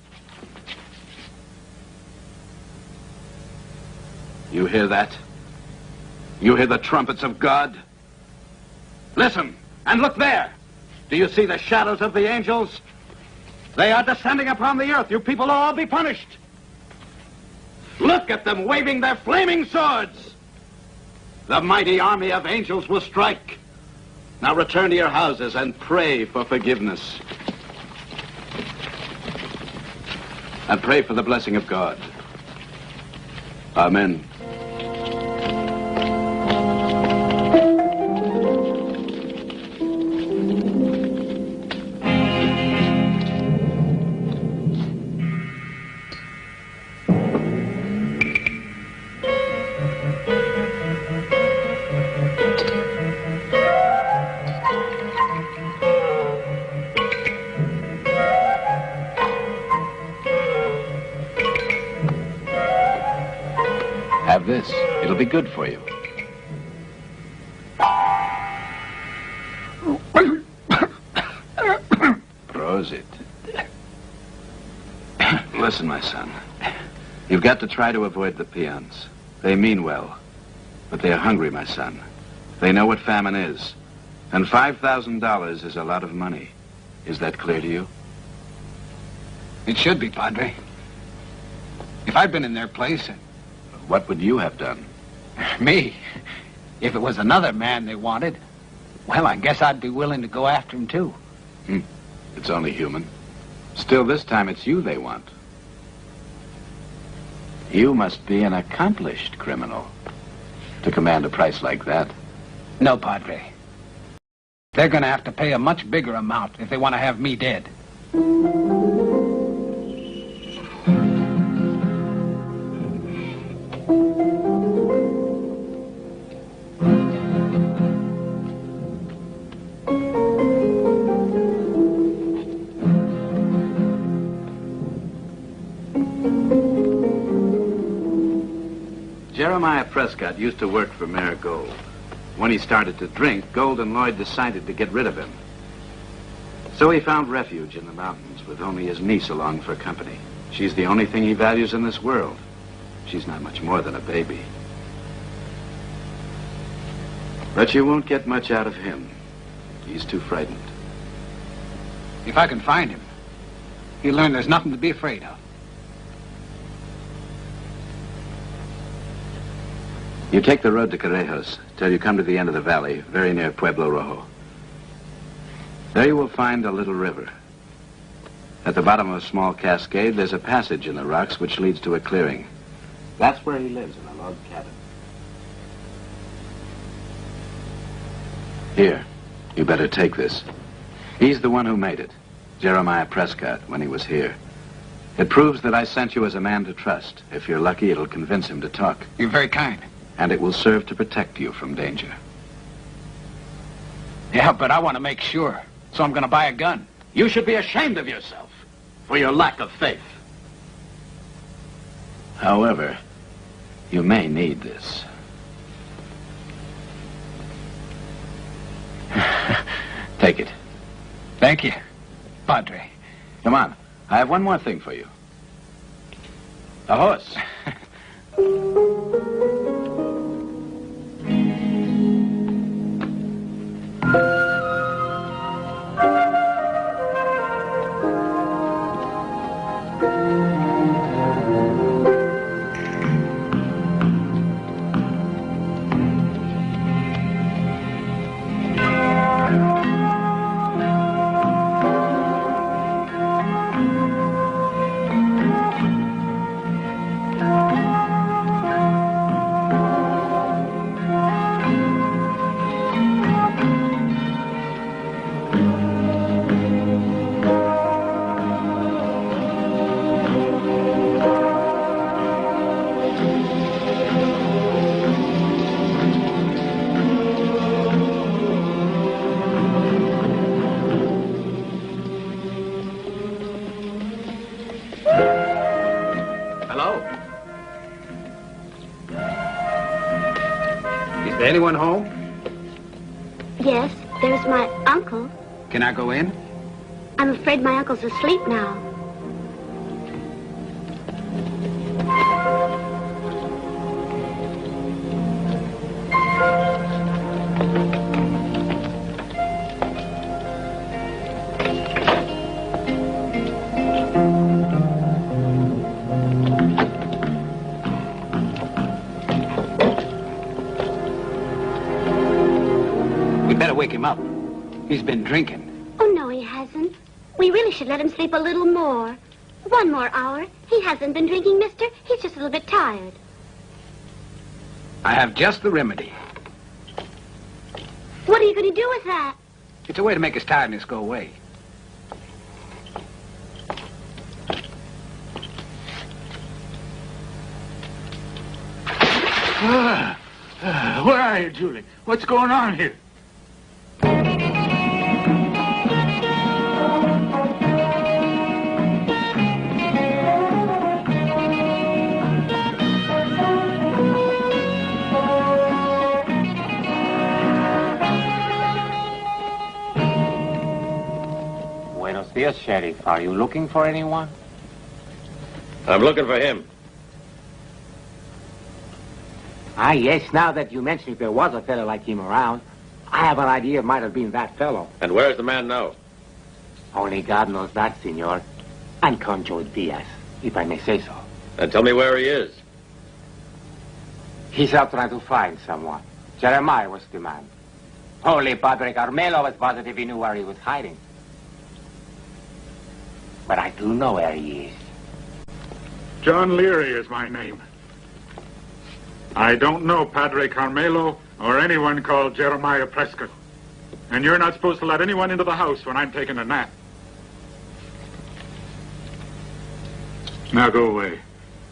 You hear that? You hear the trumpets of God? Listen, and look there. Do you see the shadows of the angels? They are descending upon the earth. You people will all be punished. Look at them waving their flaming swords. The mighty army of angels will strike. Now return to your houses and pray for forgiveness. And pray for the blessing of God. Amen. Have this. It'll be good for you. Prosit. listen, my son. You've got to try to avoid the peons. They mean well, but they are hungry, my son. They know what famine is. And $5,000 is a lot of money. Is that clear to you? It should be, Padre. If I'd been in their place... What would you have done? Me? If it was another man they wanted, well, I guess I'd be willing to go after him, too. It's only human. Still, this time it's you they want. You must be an accomplished criminal to command a price like that. No, Padre. They're going to have to pay a much bigger amount if they want to have me dead. Jeremiah Prescott used to work for Mayor Gold. When he started to drink, Gold and Lloyd decided to get rid of him. So he found refuge in the mountains with only his niece along for company. She's the only thing he values in this world. She's not much more than a baby. But you won't get much out of him. He's too frightened. If I can find him, he'll learn there's nothing to be afraid of. You take the road to Correjos till you come to the end of the valley, very near Pueblo Rojo. There you will find a little river. At the bottom of a small cascade, there's a passage in the rocks which leads to a clearing. That's where he lives, in a log cabin. Here, you better take this. He's the one who made it, Jeremiah Prescott, when he was here. It proves that I sent you as a man to trust. If you're lucky, it'll convince him to talk. You're very kind. And it will serve to protect you from danger. Yeah, but I want to make sure, so I'm going to buy a gun. You should be ashamed of yourself for your lack of faith. However, you may need this. Take it. Thank you, Padre. Come on. I have one more thing for you. A horse. Anyone home? Yes, there's my uncle. Can I go in? I'm afraid my uncle's asleep now. Wake him up. He's been drinking. Oh, no, he hasn't. We really should let him sleep a little more. One more hour. He hasn't been drinking, mister. He's just a little bit tired. I have just the remedy. What are you going to do with that? It's a way to make his tiredness go away. Where are you, Julie? What's going on here? Buenos dias, Sheriff. Are you looking for anyone? I'm looking for him. Ah, yes, now that you mention if there was a fellow like him around, I have an idea it might have been that fellow. And where's the man now? Only God knows that, senor. And Concho Diaz, if I may say so. And tell me where he is. He's out trying to find someone. Jeremiah was the man. Only Padre Carmelo was positive he knew where he was hiding. But I do know where he is. John Leary is my name. I don't know Padre Carmelo or anyone called Jeremiah Prescott. And you're not supposed to let anyone into the house when I'm taking a nap. Now go away.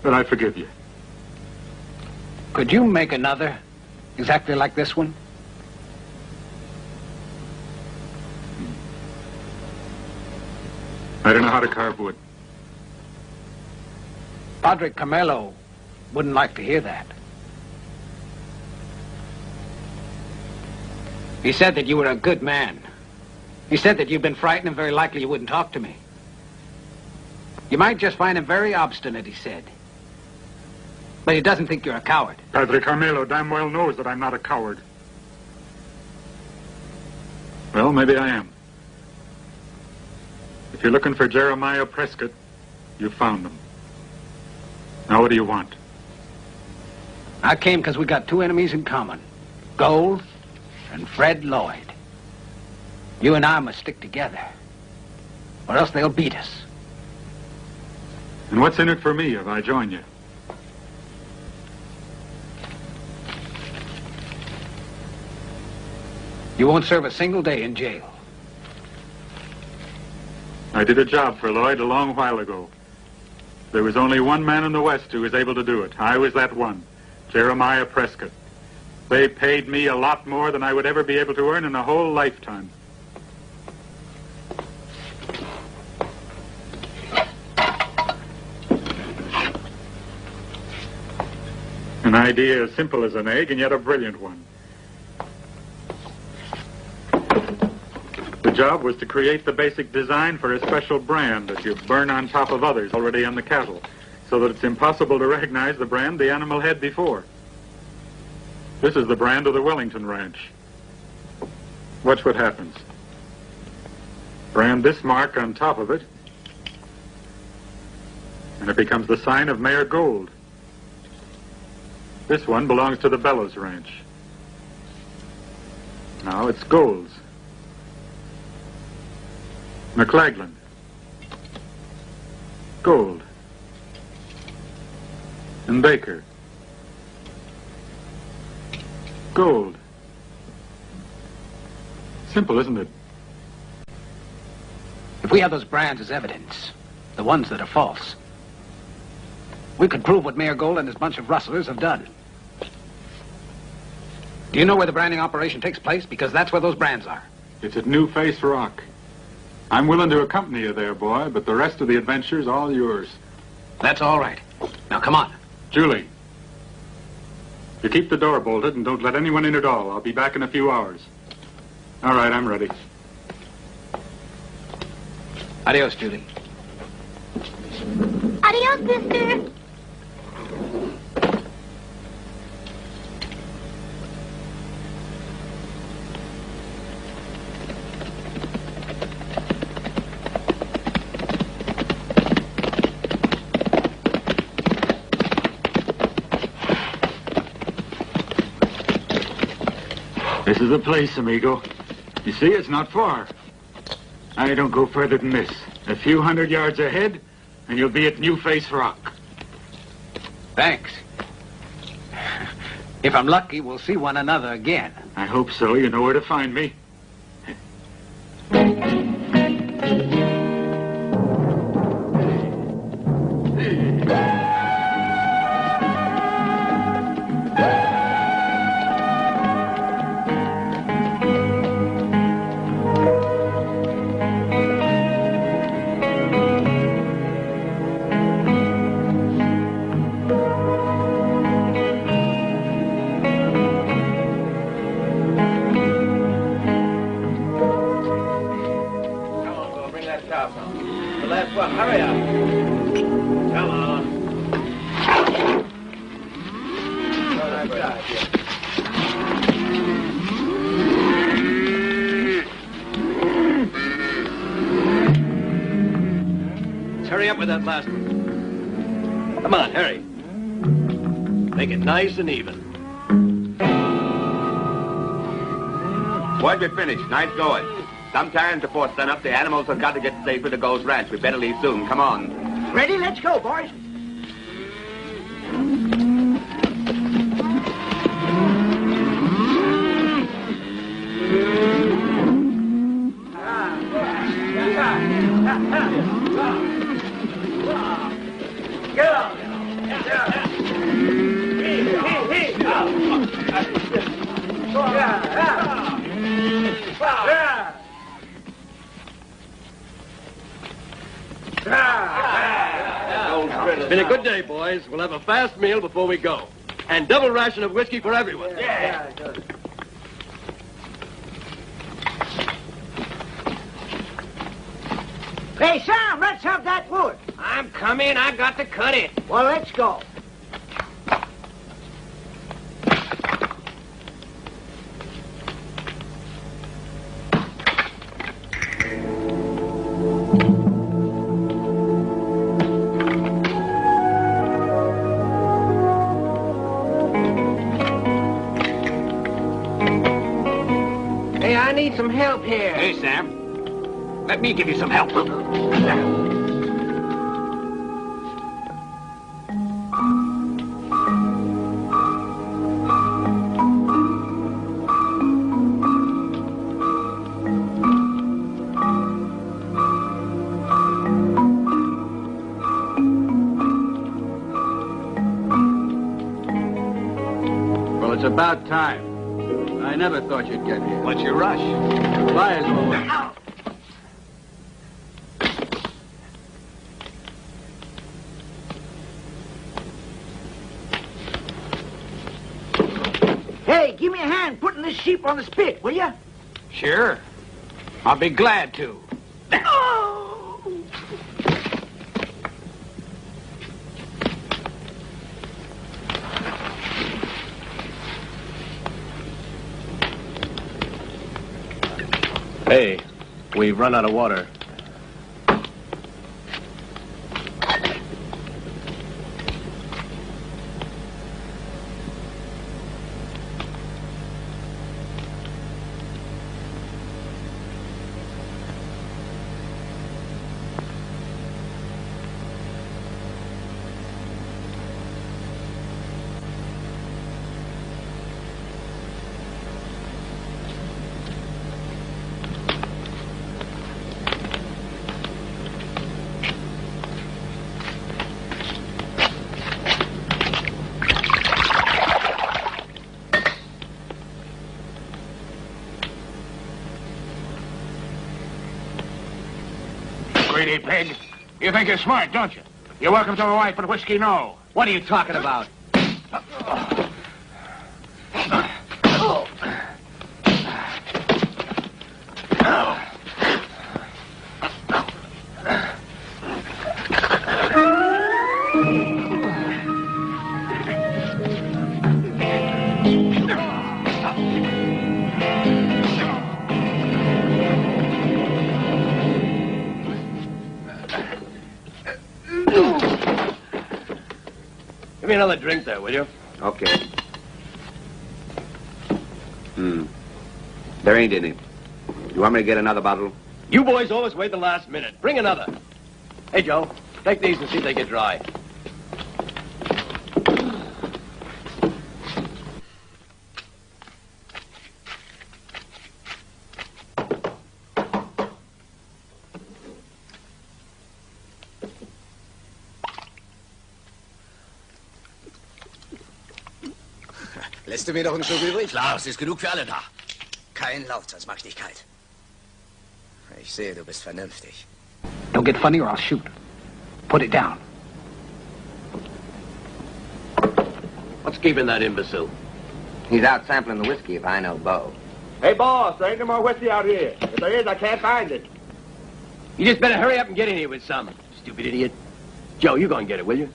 But I forgive you. Could you make another exactly like this one? I don't know how to carve wood. Padre Carmelo wouldn't like to hear that. He said that you were a good man. He said that you'd been frightened and very likely you wouldn't talk to me. You might just find him very obstinate, he said. But he doesn't think you're a coward. Padre Carmelo damn well knows that I'm not a coward. Well, maybe I am. If you're looking for Jeremiah Prescott, you found him. Now what do you want? I came because we got two enemies in common. Gold and Fred Lloyd. You and I must stick together, or else they'll beat us. And what's in it for me if I join you? You won't serve a single day in jail. I did a job for Lloyd a long while ago. There was only one man in the West who was able to do it. I was that one, Jeremiah Prescott. They paid me a lot more than I would ever be able to earn in a whole lifetime. An idea as simple as an egg and yet a brilliant one. The job was to create the basic design for a special brand that you burn on top of others already on the cattle, so that it's impossible to recognize the brand the animal had before. This is the brand of the Wellington Ranch. Watch what happens. Brand this mark on top of it, and it becomes the sign of Mayor Gold. This one belongs to the Bellows Ranch. Now it's Gold's. McLaglen. Gold. And Baker. Gold. Simple, isn't it? If we have those brands as evidence, the ones that are false, we could prove what Mayor Gold and his bunch of rustlers have done. Do you know where the branding operation takes place? Because that's where those brands are. It's at New Face Rock. I'm willing to accompany you there, boy, but the rest of the adventure's all yours. That's all right. Now, come on. Julie, you keep the door bolted and don't let anyone in at all. I'll be back in a few hours. All right, I'm ready. Adios, Julie. Adios, mister. This is the place, amigo. You see, it's not far. I don't go further than this. A few 100 yards ahead, and you'll be at New Face Rock. Thanks. If I'm lucky, we'll see one another again. I hope so. You know where to find me. with that last one. Come on, hurry. Make it nice and even. Boys, we're finished. Nice going. Sometime before sunup, the animals have got to get safer to Gold's Ranch. We better leave soon. Come on. Ready? Let's go, boys. It's been a good day, boys. We'll have a fast meal before we go. And double ration of whiskey for everyone. Yeah, good. Hey, Sam, let's have that wood. I'm coming. I got to cut it. Well, let's go. Hey, I need some help here. Hey, Sam. Let me give you some help. Well, it's about time. I never thought you'd get here. What's your rush? Flyers over. Hey, give me a hand putting this sheep on the spit, will you? Sure. I'll be glad to. Hey, we've run out of water. Greedy pig. You think you're smart, don't you? You're welcome to a wife, but whiskey, no. What are you talking about? Give me another drink there, will you? Okay. There ain't any. You want me to get another bottle? You boys always wait the last minute. Bring another. Hey, Joe, take these and see if they get dry. Lässt du mir noch einen Schluck übrig? Klar, es ist genug für alle da. Kein Lautsatzmachtigkeit. Ich sehe, du bist vernünftig. Don't get funny or I'll shoot. Put it down. What's keeping that imbecile? He's out sampling the whiskey, if I know Bo. Hey, boss, there ain't no more whiskey out here. If there is, I can't find it. You just better hurry up and get in here with some. Stupid idiot. Joe, you go and get it, will you?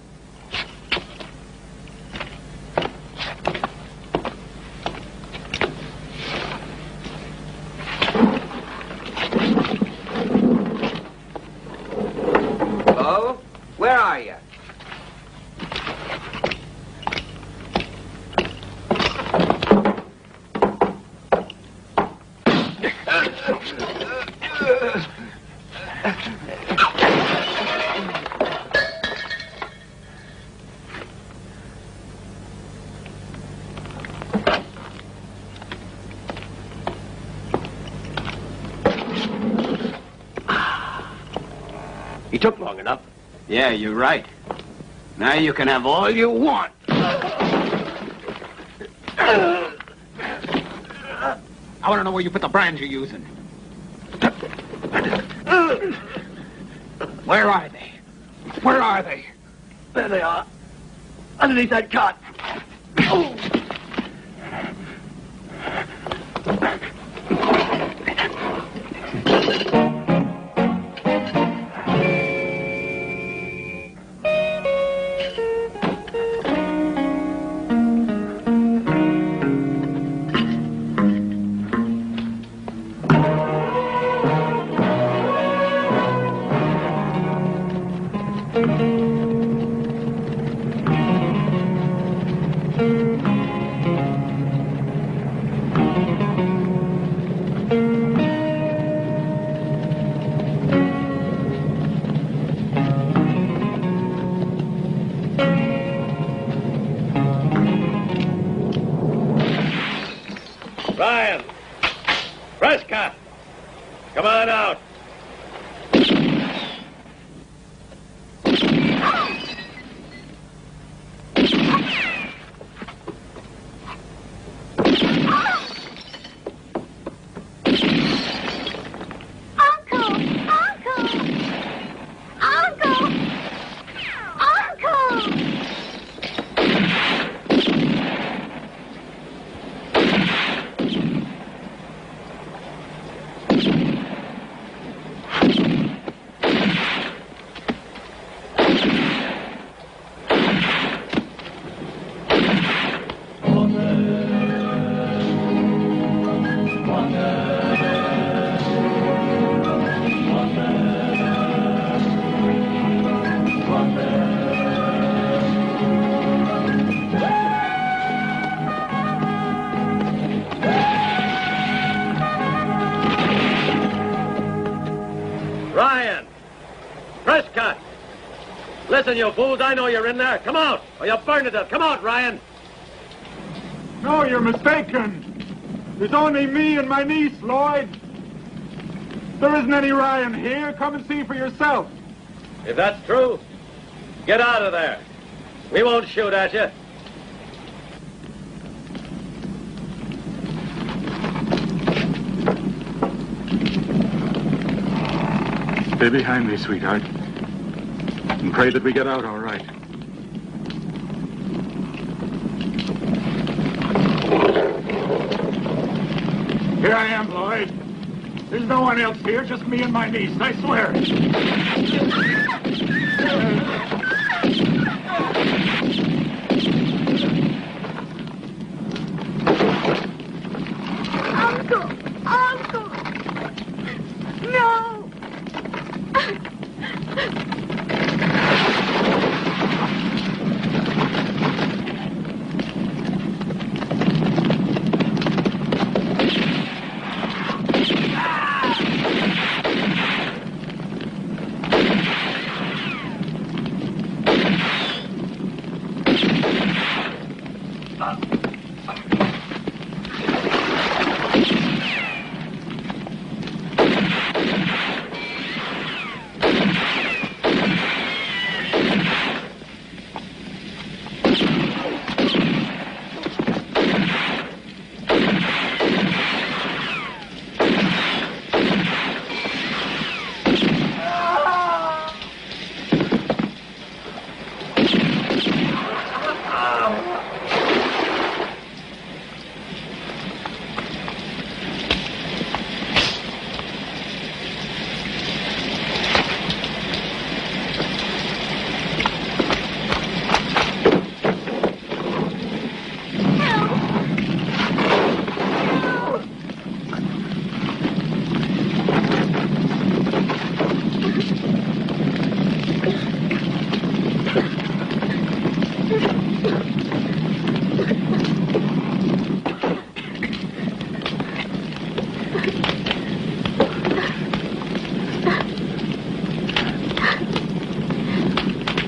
took long enough. Yeah, you're right. Now you can have all you want. I want to know where you put the brands you're using. Where are they? Where are they? There they are. Underneath that cot. Ryan! Prescott! Come on out. Ryan! Prescott! Listen, you fools, I know you're in there. Come out, or you'll burn to death. Come out, Ryan! No, you're mistaken. There's only me and my niece, Lloyd. There isn't any Ryan here. Come and see for yourself. If that's true, get out of there. We won't shoot at you. Stay behind me, sweetheart. And pray that we get out all right. Here I am, Lloyd. There's no one else here, just me and my niece, I swear. Uncle! Uncle! No!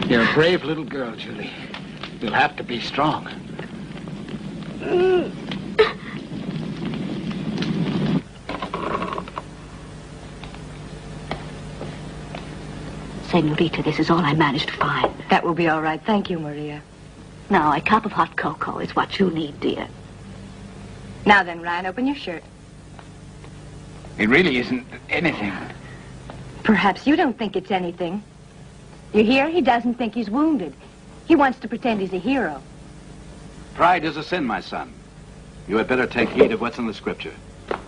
You're a brave little girl, Julie. You'll have to be strong. Senorita, this is all I managed to find. That will be all right. Thank you, Maria. Now, a cup of hot cocoa is what you need, dear. Now then, Ryan, open your shirt. It really isn't anything. Perhaps you don't think it's anything. You hear? He doesn't think he's wounded. He wants to pretend he's a hero. Pride is a sin, my son. You had better take heed of what's in the scripture.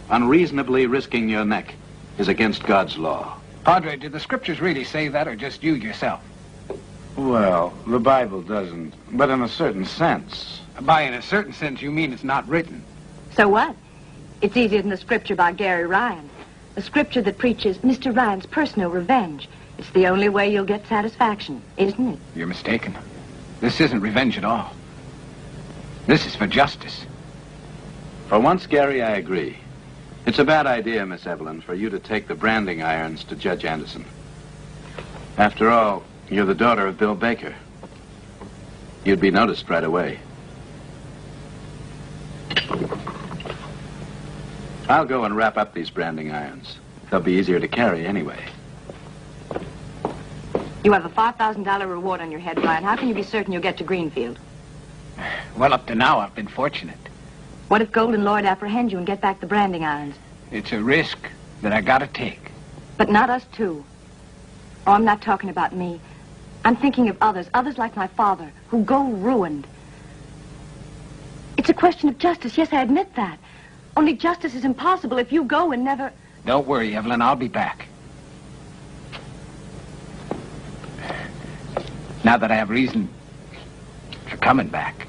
Unreasonably risking your neck is against God's law. Padre, do the scriptures really say that, or just you yourself? Well, the Bible doesn't, but in a certain sense. By in a certain sense, you mean it's not written. So what? It's easier than the scripture by Gary Ryan. The scripture that preaches Mr. Ryan's personal revenge. It's the only way you'll get satisfaction, isn't it? You're mistaken. This isn't revenge at all. This is for justice. For once, Gary, I agree. It's a bad idea, Miss Evelyn, for you to take the branding irons to Judge Anderson. After all, you're the daughter of Bill Baker. You'd be noticed right away. I'll go and wrap up these branding irons. They'll be easier to carry anyway. You have a $5,000 reward on your head, Ryan. How can you be certain you'll get to Greenfield? Well, up to now, I've been fortunate. What if Gold and Lloyd apprehend you and get back the branding irons? It's a risk that I gotta take. But not us two. Oh, I'm not talking about me. I'm thinking of others like my father, who go ruined. It's a question of justice. Yes, I admit that. Only justice is impossible if you go and never... Don't worry, Evelyn. I'll be back. Now that I have reason for coming back.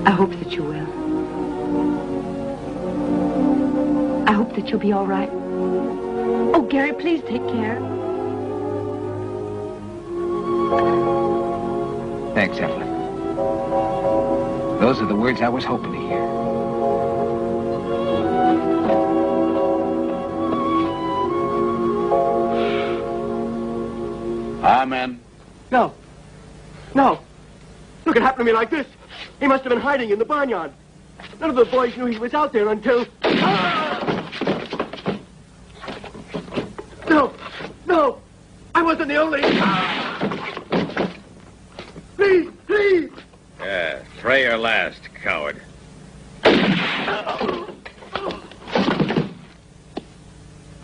I hope that you will. I hope that you'll be all right. Oh, Gary, please take care. Thanks, Evelyn. Those are the words I was hoping to hear. Amen. No. No. Look, it happened to me like this. He must have been hiding in the barnyard. None of the boys knew he was out there until... No. No. I wasn't the only... Please, please. Yeah, try your last, coward.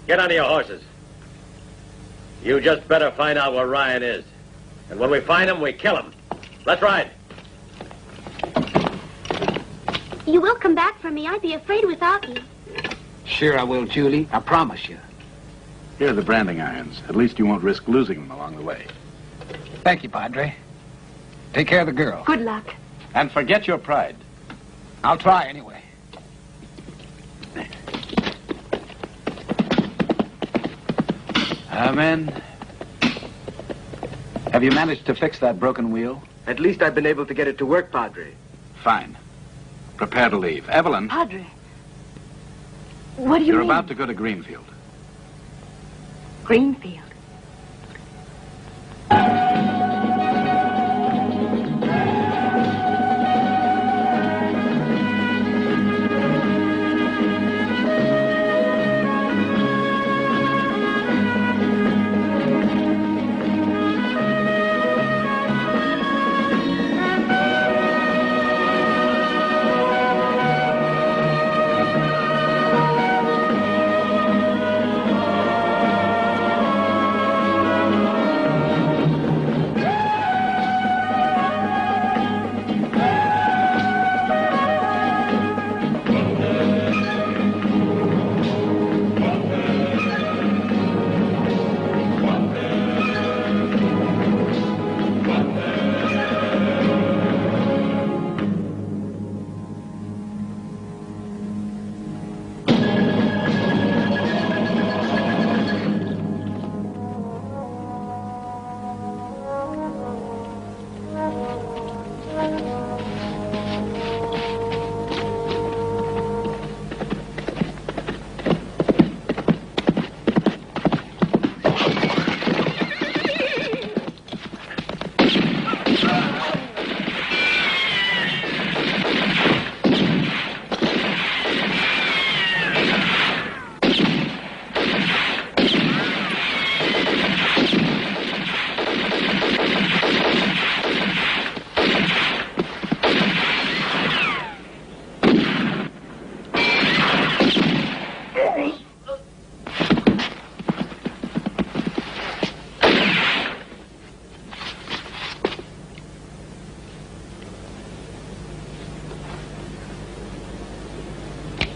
Get onto your horses. You just better find out where Ryan is. And when we find him, we kill him. Let's ride. You will come back for me. I'd be afraid without you. Sure I will, Julie. I promise you. Here are the branding irons. At least you won't risk losing them along the way. Thank you, Padre. Take care of the girl. Good luck. And forget your pride. I'll try anyway. Amen. Have you managed to fix that broken wheel? At least I've been able to get it to work, Padre. Fine. Prepare to leave. Evelyn. Padre. What do you You're mean? about to go to Greenfield. Greenfield.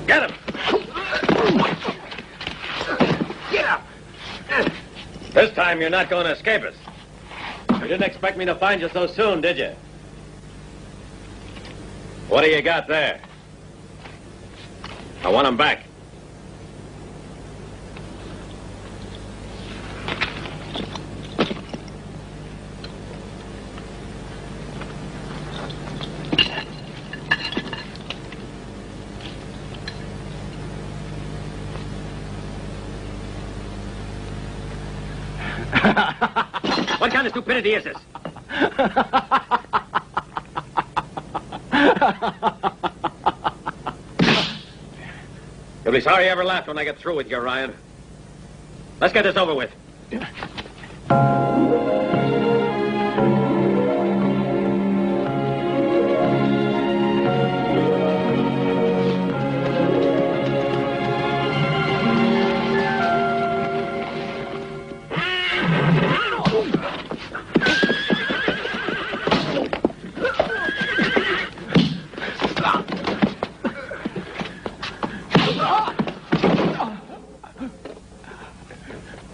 Get him! Get up! This time you're not going to escape us. You didn't expect me to find you so soon, did you? What do you got there? I want him back. What kind of stupidity is this? You'll be sorry you ever laughed when I get through with you, Ryan. Let's get this over with.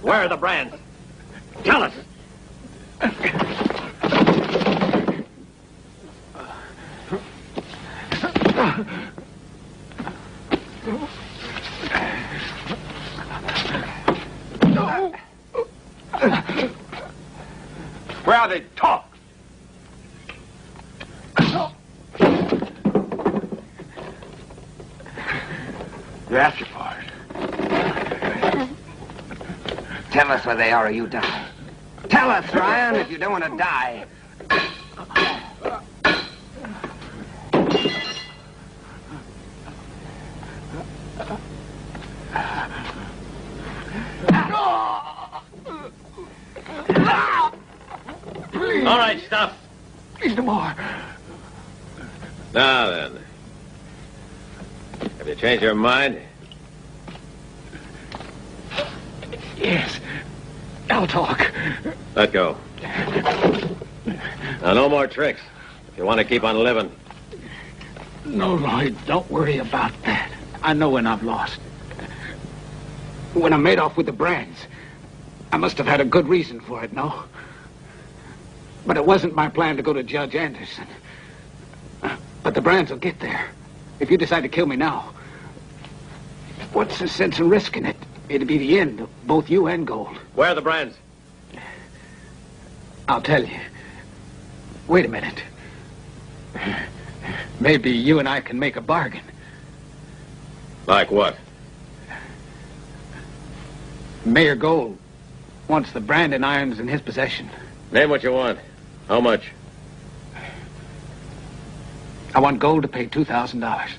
Where are the brands? Tell us. Where are they? Talk! You asked for it. Tell us where they are or you die. Tell us, Ryan, if you don't want to die. All right, stop. Please, no more. Now then. Have you changed your mind? Yes. I'll talk. Let go. Now, no more tricks. If you want to keep on living. No, Lloyd, don't worry about that. I know when I've lost. When I made off with the brands, I must have had a good reason for it, no? But it wasn't my plan to go to Judge Anderson. But the brands will get there. If you decide to kill me now, what's the sense in risking it? It'd be the end of both you and Gold. Where are the brands? I'll tell you. Wait a minute. Maybe you and I can make a bargain. Like what? Mayor Gold wants the branding irons in his possession. Name what you want. How much? I want Gold to pay $2,000.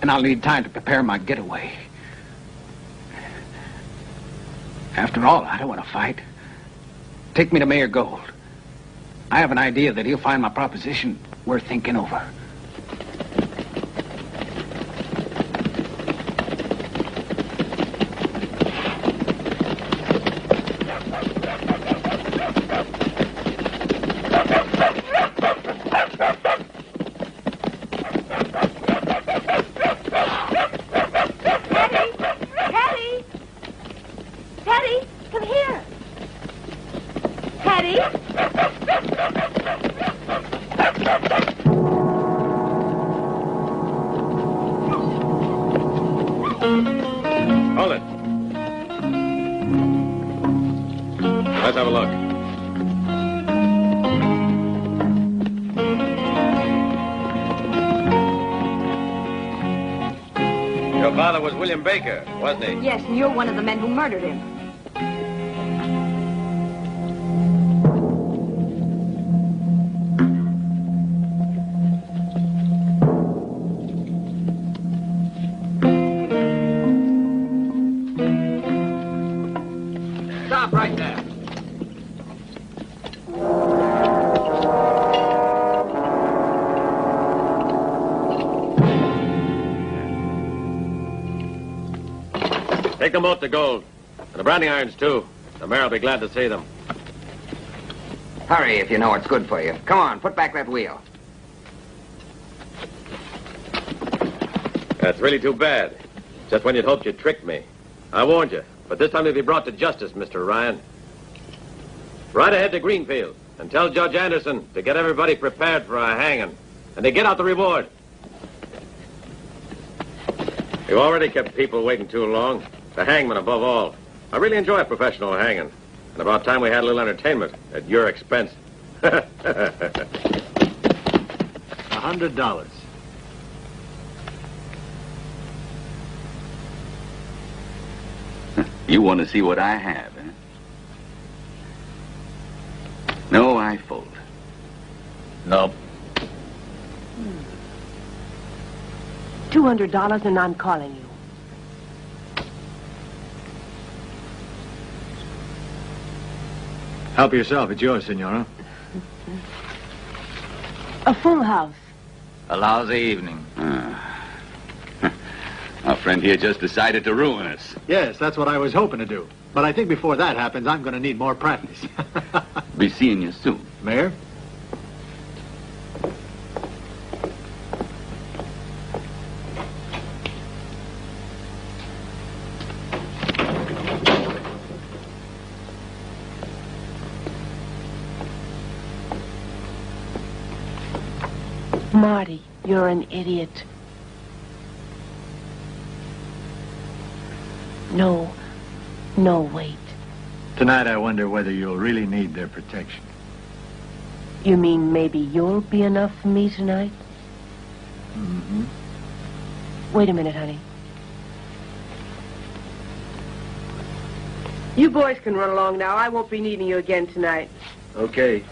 And I'll need time to prepare my getaway. After all, I don't want to fight. Take me to Mayor Gold. I have an idea that he'll find my proposition worth thinking over. Hold it. Let's have a look. Your father was William Baker, wasn't he? Yes, and you're one of the men who murdered him. Stop right there. Take them both to Gold. And the branding irons, too. The mayor will be glad to see them. Hurry if you know what's good for you. Come on, put back that wheel. That's really too bad. Just when you'd hoped you'd tricked me. I warned you, but this time you'll be brought to justice, Mr. Ryan. Ride ahead to Greenfield and tell Judge Anderson to get everybody prepared for a hanging and to get out the reward. You've already kept people waiting too long. The hangman above all. I really enjoy a professional hanging. And about time we had a little entertainment at your expense. $100. You want to see what I have, eh? No, I fold. Nope. $200 and I'm calling you. Help yourself. It's yours, Senora. A full house. A lousy evening. Our friend here just decided to ruin us. Yes, that's what I was hoping to do. But I think before that happens, I'm going to need more practice. Be seeing you soon. Mayor? Marty, you're an idiot. No, wait. Tonight, I wonder whether you'll really need their protection. You mean maybe you'll be enough for me tonight? Mm-hmm. Wait a minute, honey. You boys can run along now. I won't be needing you again tonight. Okay.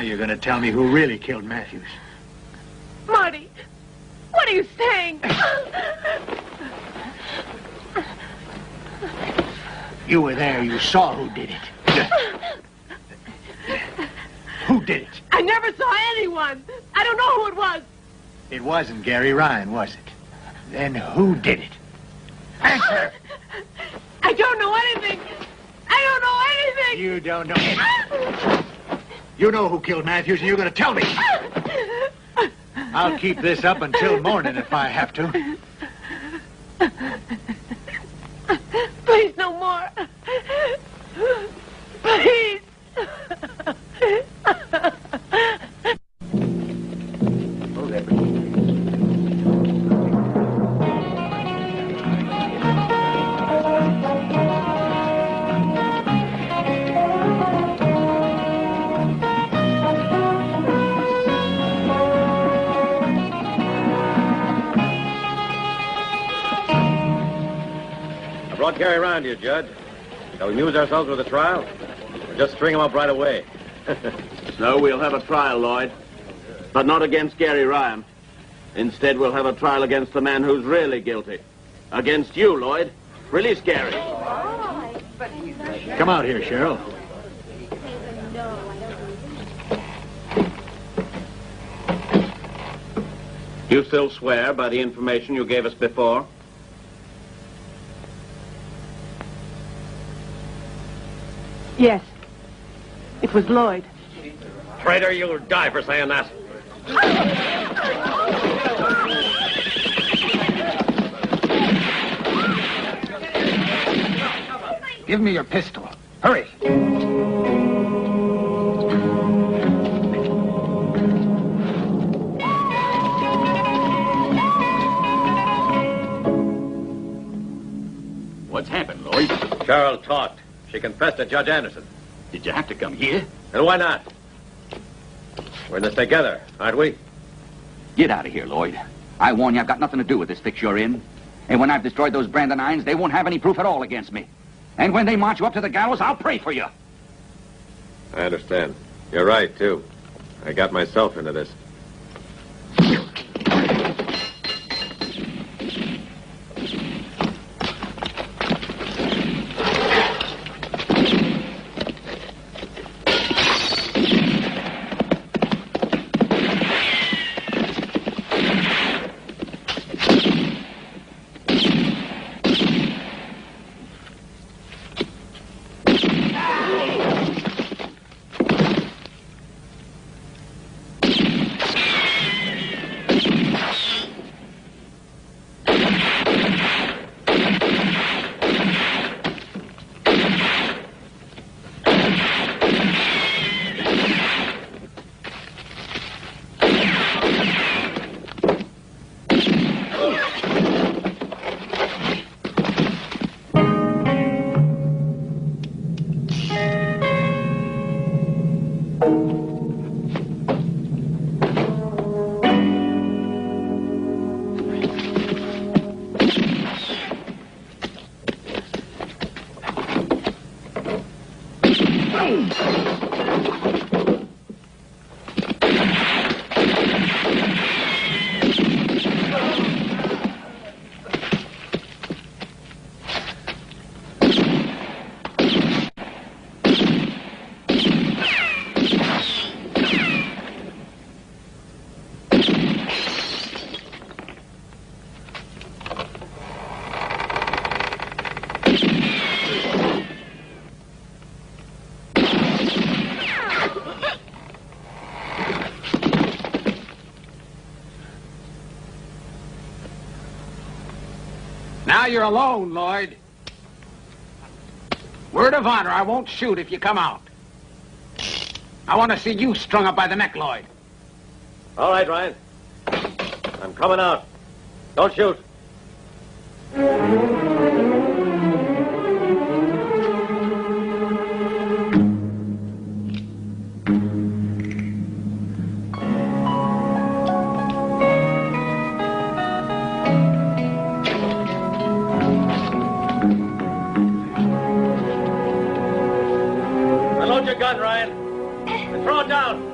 You're going to tell me who really killed Matthews. Marty, what are you saying? You were there. You saw who did it. Who did it? I never saw anyone. I don't know who it was. It wasn't Gary Ryan, was it? Then who did it? Answer! I don't know anything. I don't know anything. You don't know anything. You know who killed Matthews, and you're going to tell me. I'll keep this up until morning if I have to. Please, no more. Please. Brought Gary around here, Judge. Shall we amuse ourselves with a trial? Or just string him up right away? No, we'll have a trial, Lloyd. But not against Gary Ryan. Instead, we'll have a trial against the man who's really guilty. Against you, Lloyd. Release Gary. Come out here, Cheryl. You still swear by the information you gave us before? Yes. It was Lloyd. Traitor, you'll die for saying that. Give me your pistol. Hurry. Cheryl talked. She confessed to Judge Anderson. Did you have to come here? And why not? We're in this together, aren't we? Get out of here, Lloyd. I warn you, I've got nothing to do with this fix you're in. And when I've destroyed those Brandon irons, they won't have any proof at all against me. And when they march you up to the gallows, I'll pray for you. I understand. You're right, too. I got myself into this. Now you're alone, Lloyd. Word of honor, I won't shoot if you come out. I want to see you strung up by the neck, Lloyd. All right, Ryan. I'm coming out. Don't shoot. Unload your gun, Ryan. And throw it down.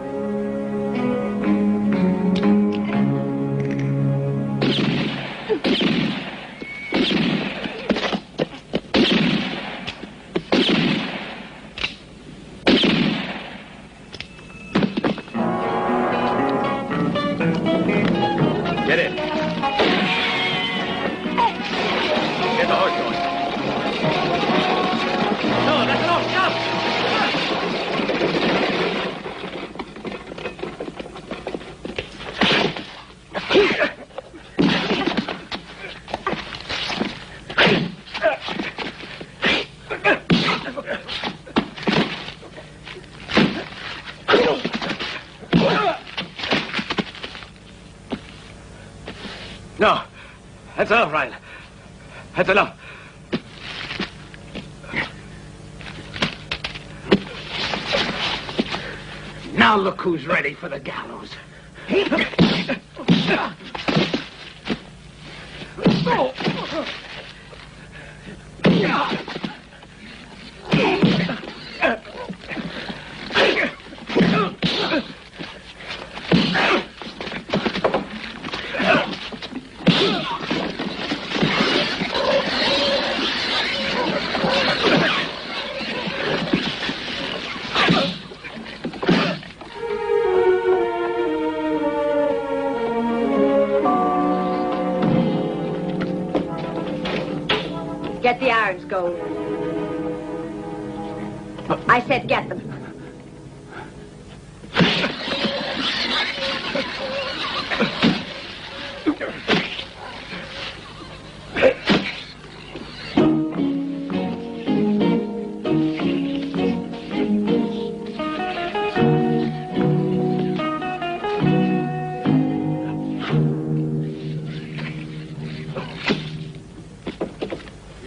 Get in. Get the horse going. No, that's enough. Stop. No, that's enough, Ryan. That's enough. Now look who's ready for the gallows. Get the irons, Gold. I said get them.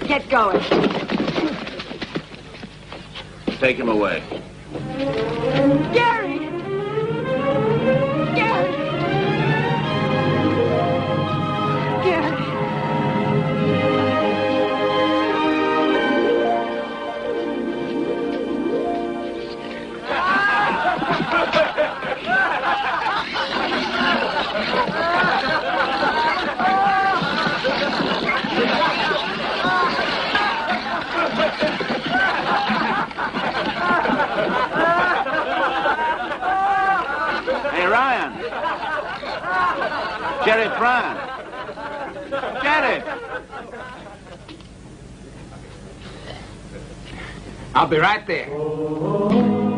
Get going. take him away. Gary! Gary! Gary! Hey, Ryan. Sheriff Ryan. Sheriff. I'll be right there.